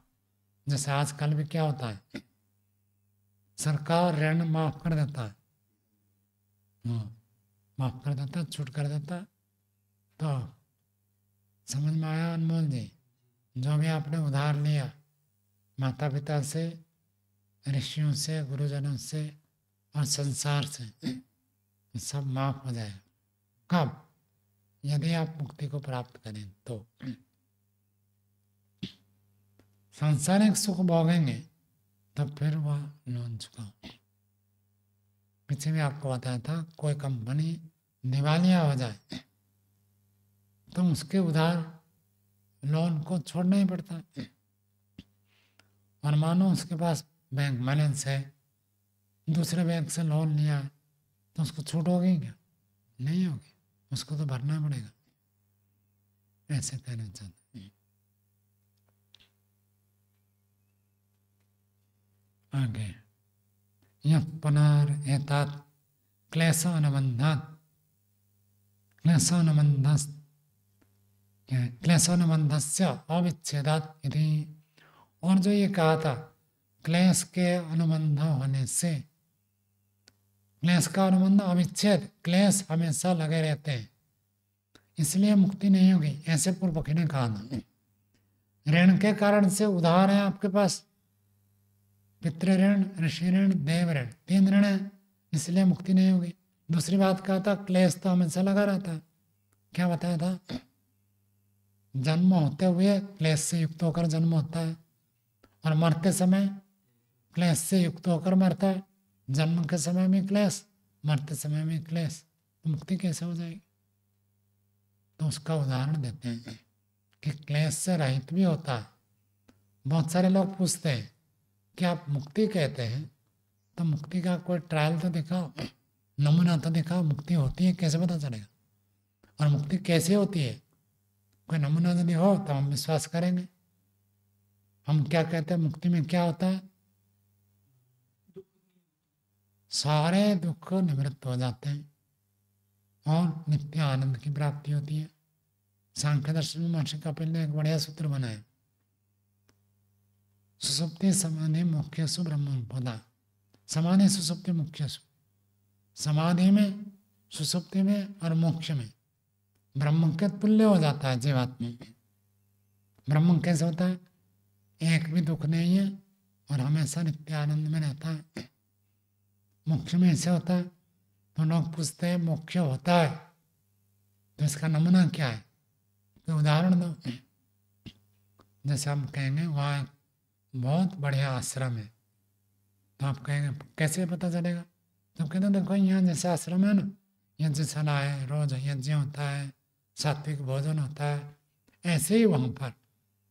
जैसे आजकल भी क्या होता है, सरकार ऋण माफ कर देता है, माफ कर देता है, छूट कर देता है। तो समझ में आया अनमोल जी? जो भी आपने उधार लिया माता पिता से, ऋषियों से, गुरुजनों से और संसार से, सब माफ हो जाएगा। कब? यदि आप मुक्ति को प्राप्त करें तो। सांसारिक सुख भोगेंगे तब फिर वह लोन चुकाओ। पीछे भी आपको बताया था, कोई कंपनी दिवालिया हो जाए तो उसके उधार लोन को छोड़ना ही पड़ता है। और मानो उसके पास बैंक बैलेंस है, दूसरे बैंक से लोन लिया है, तो उसको छूट होगी क्या? नहीं होगी, उसको तो भरना पड़ेगा। ऐसे कहना चाहते हैं। आगे यह पुनरेतात् क्लेशानुबन्धात् क्लेशानुबन्धस्य अविच्छेदात् इति। और जो ये कहा था क्लेश के अनुबंध होने से, क्लेश का अनुबंध अविच्छेद, क्लेश हमेशा लगे रहते हैं, इसलिए मुक्ति नहीं होगी, ऐसे पूर्व पक्षी ने कहा था। ऋण के कारण से उधार है आपके पास, पितृ ऋण, ऋषि ऋण, देव ऋण, 3 ऋण है, इसलिए मुक्ति नहीं होगी। दूसरी बात कहा था क्लेश तो हमेशा लगा रहता है। क्या बताया था? जन्म होते हुए क्लेश से युक्त होकर जन्म होता है और मरते समय क्लेश से युक्त होकर मरता है। जन्म के समय में क्लेश, मरते समय में क्लेश, तो मुक्ति कैसे हो जाएगी? तो उसका उदाहरण देते हैं कि क्लेश से रहित भी होता है। बहुत सारे लोग पूछते हैं कि आप मुक्ति कहते हैं तो मुक्ति का कोई ट्रायल तो दिखाओ, नमूना तो दिखाओ, मुक्ति होती है कैसे पता चलेगा? और मुक्ति कैसे होती है, कोई नमूना यदि हो तो हम विश्वास करेंगे। हम क्या कहते हैं, मुक्ति में क्या होता है, सारे दुख निवृत्त हो जाते हैं और नित्य आनंद की प्राप्ति होती है। सांख्य दर्शन में महर्षि कपिल ने एक बढ़िया सूत्र बनाया, सुसुप्ति समाधि मोक्षेषु ब्रह्मोपदा, समाधि सुसुप्ति मोक्षेषु, समाधि में, सुसुप्ति में और मोक्ष में ब्रह्म के तुल्य हो जाता है जीवात्मा में। ब्रह्म कैसे होता है, एक भी दुख नहीं है और हमेशा नित्य आनंद में रहता है। मोक्ष में ऐसे होता है, तो लोग पूछते हैं मोक्ष होता है तो इसका नमूना क्या है, तो उदाहरण दो। जैसे हम कहेंगे वहाँ बहुत बढ़िया आश्रम है, तो आप कहेंगे कैसे पता चलेगा, तो कहते देखो यहाँ जैसे आश्रम है ना, यज्ञशाला है, रोज यज्ञ होता है, सात्विक भोजन होता है, ऐसे ही वहाँ पर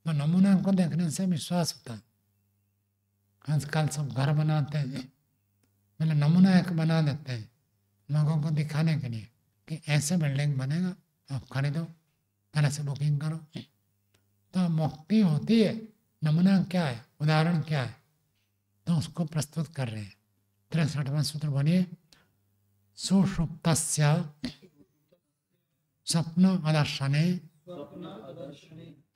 तो नमूना को देखने से विश्वास होता है। आजकल सब घर बनाते हैं, पहले नमूना एक बना देते हैं लोगों को दिखाने के लिए कि ऐसे बिल्डिंग बनेगा, आप खरीदो, तरह से बुकिंग करो। तो मुक्ति होती है, नमूना क्या है, उदाहरण क्या है, तो उसको प्रस्तुत कर रहे हैं। 63वां सूत्र बोलिए, सुषुप्तस्य स्वप्न अदर्शने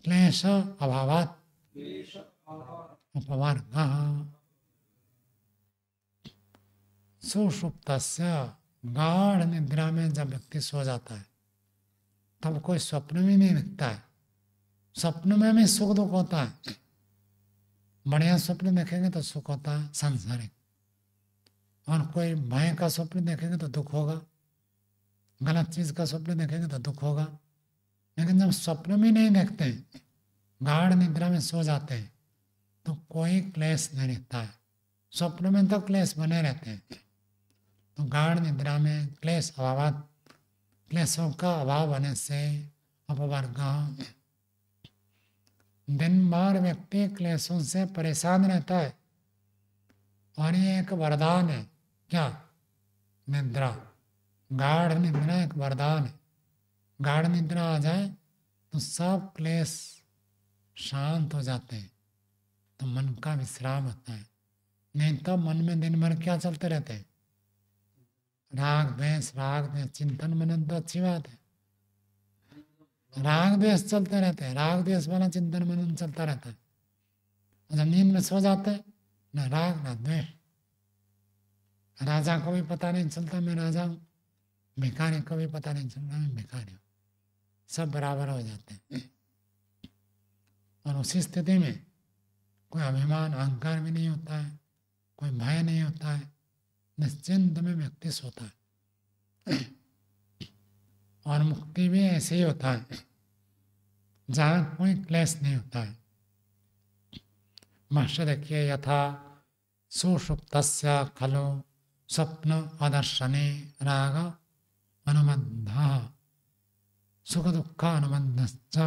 क्लेश अभावात् अपवर्गः। सुषुप्तस्य, गाढ़ निद्रा में जब व्यक्ति सो जाता है तब कोई स्वप्न भी नहीं दिखता है। स्वप्न में भी सुख दुख होता है, बढ़िया स्वप्न देखेंगे तो सुख होता है सांसारिक, और कोई भय का स्वप्न देखेंगे तो दुख होगा, गलत चीज का स्वप्न देखेंगे तो दुख होगा। लेकिन जब स्वप्न भी नहीं देखते हैं, गाढ़ निद्रा में सो जाते हैं, तो कोई क्लेश नहीं रहता है। स्वप्न में तो क्लेश बने रहते हैं, तो गाढ़ निद्रा में क्लेश अभाव, क्लेशों का अभाव होने से अपवर्ग, दिन भर व्यक्ति क्लेशों से परेशान रहता है, और ये एक वरदान है। क्या, निद्रा, गाढ़ निद्रा एक वरदान है। गाढ़ निद्रा आ जाए तो सब क्लेश शांत हो जाते हैं, तो मन का विश्राम होता है। नहीं तो मन में दिन भर क्या चलते रहते हैं, राग द्वेष चिंतन मनन तो अच्छी बात है, राग द्वेष चलते रहते हैं, राग द्वेष वाला चिंतन मनन चलता रहता है। जब नींद में सो जाते हैं, ना राग ना द्वेष, राजा को भी पता नहीं चलता मैं राजा हूँ, भिखारी को भी पता नहीं चलता मैं भिखारी हूँ, सब बराबर हो जाते हैं। और उसी स्थिति में कोई अभिमान अहंकार भी नहीं होता है, कोई भय नहीं होता है, निश्चिंत में व्यक्ति सोता है। और मुक्ति भी ऐसे ही होता है जहाँ कोई क्लेश नहीं होता है। महर्षि देखिए, यथा सुषुप्तस्य खलु स्वप्न अदर्शने राग अनुबन्धः सुख दुःख अनुबन्धश्च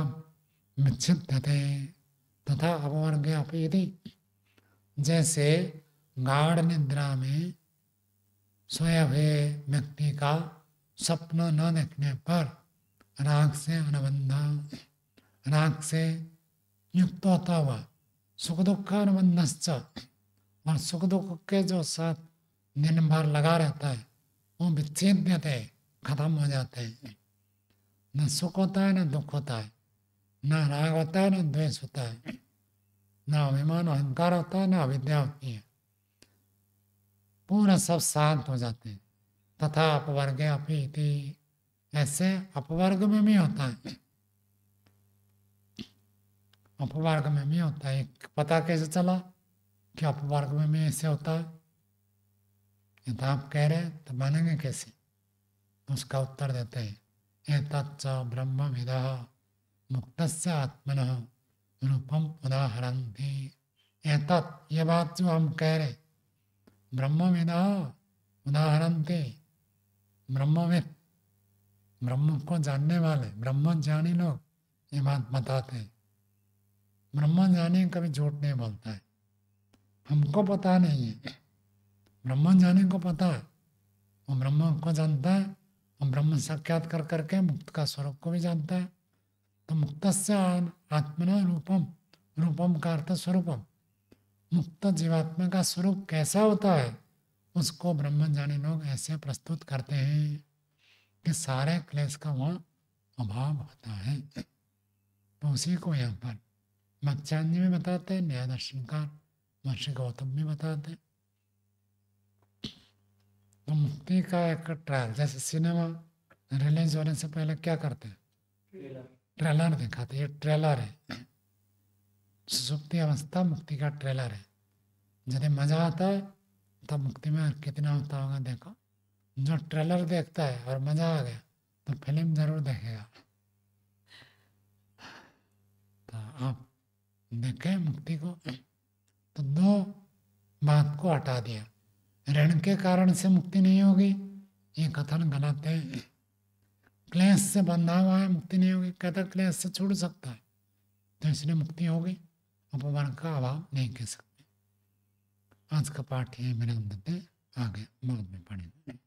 विच्छिद्यते तथा अपवर्गे अपि इति। जैसे गाढ़ निद्रा में सोए हुए व्यक्ति का स्वप्न न देखने पर राग से अनुबंध, राग से युक्त होता हुआ सुख दुख अनुबंधश्च, और सुख दुख के जो साथ दिन भर लगा रहता है वो विच्छेद्यते, खत्म हो जाते हैं। न सुख होता है न दुख होता है, न राग होता है न द्वेष होता है, न अभिमान अहंकार होता है न अविद्या होती है, पूरा सब शांत हो जाते हैं। तथा अपवर्गे अपि इति, ऐसे अपवर्ग में भी होता है, अपवर्ग में भी होता है। पता कैसे चला कि अपवर्ग में भी ऐसे होता है, ये तो आप कह रहे तो मानेंगे कैसे, उसका उत्तर देते हैं, एतच्च ब्रह्मविदः मुक्तस्य आत्मनः रूपम उदाहरन्ति। एतत्, ये बात जो हम कह रहे, ब्रह्मविदः उदाहरन्ति, ब्रह्मविद, ब्रह्म को जानने वाले ब्रह्म ज्ञानी लोग ये बात बताते हैं। ब्रह्म ज्ञानी कभी झूठ नहीं बोलता है, हमको पता नहीं है, ब्रह्म ज्ञानी को पता है, वो ब्रह्म को जानता है और ब्रह्म साक्षात कर करके मुक्त का स्वरूप को भी जानता है। तो मुक्तस्य आत्मना रूपम, रूपम का अर्थ स्वरूपम, मुक्त जीवात्मा का स्वरूप कैसा होता है उसको ब्रह्मज्ञानी लोग ऐसे प्रस्तुत करते हैं कि सारे क्लेश का वहाँ अभाव होता है। तो उसी को यहाँ पर मत्स्यान्य में बताते हैं, न्याय दर्शनकार महर्षि गौतम भी बताते हैं। तो मुक्ति का एक ट्रायल, जैसे सिनेमा रिलीज होने से पहले क्या करते हैं, ट्रेलर दिखाते, ये ट्रेलर है। सुसुप्ति अवस्था मुक्ति का ट्रेलर है। यदि मजा आता है तब मुक्ति में कितना होता होगा देखो। जो ट्रेलर देखता है और मजा आ गया तो फिल्म जरूर देखेगा। तो आप देखें मुक्ति को, तो दो बात को हटा दिया। ऋण के कारण से मुक्ति नहीं होगी, ये कथन गलत है। क्लेश से बंधा हुआ है मुक्ति नहीं होगी, कहता क्लेश से छूट सकता है तो इसलिए मुक्ति होगी, अपवर्ग का अभाव नहीं कह सकते। आज का पाठ यही विराम देते हैं, आगे बाद में पढ़ेंगे।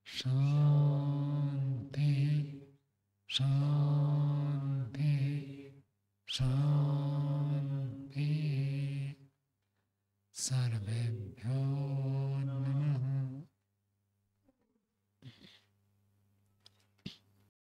शांति शांति शांति। सर्वेभ्यो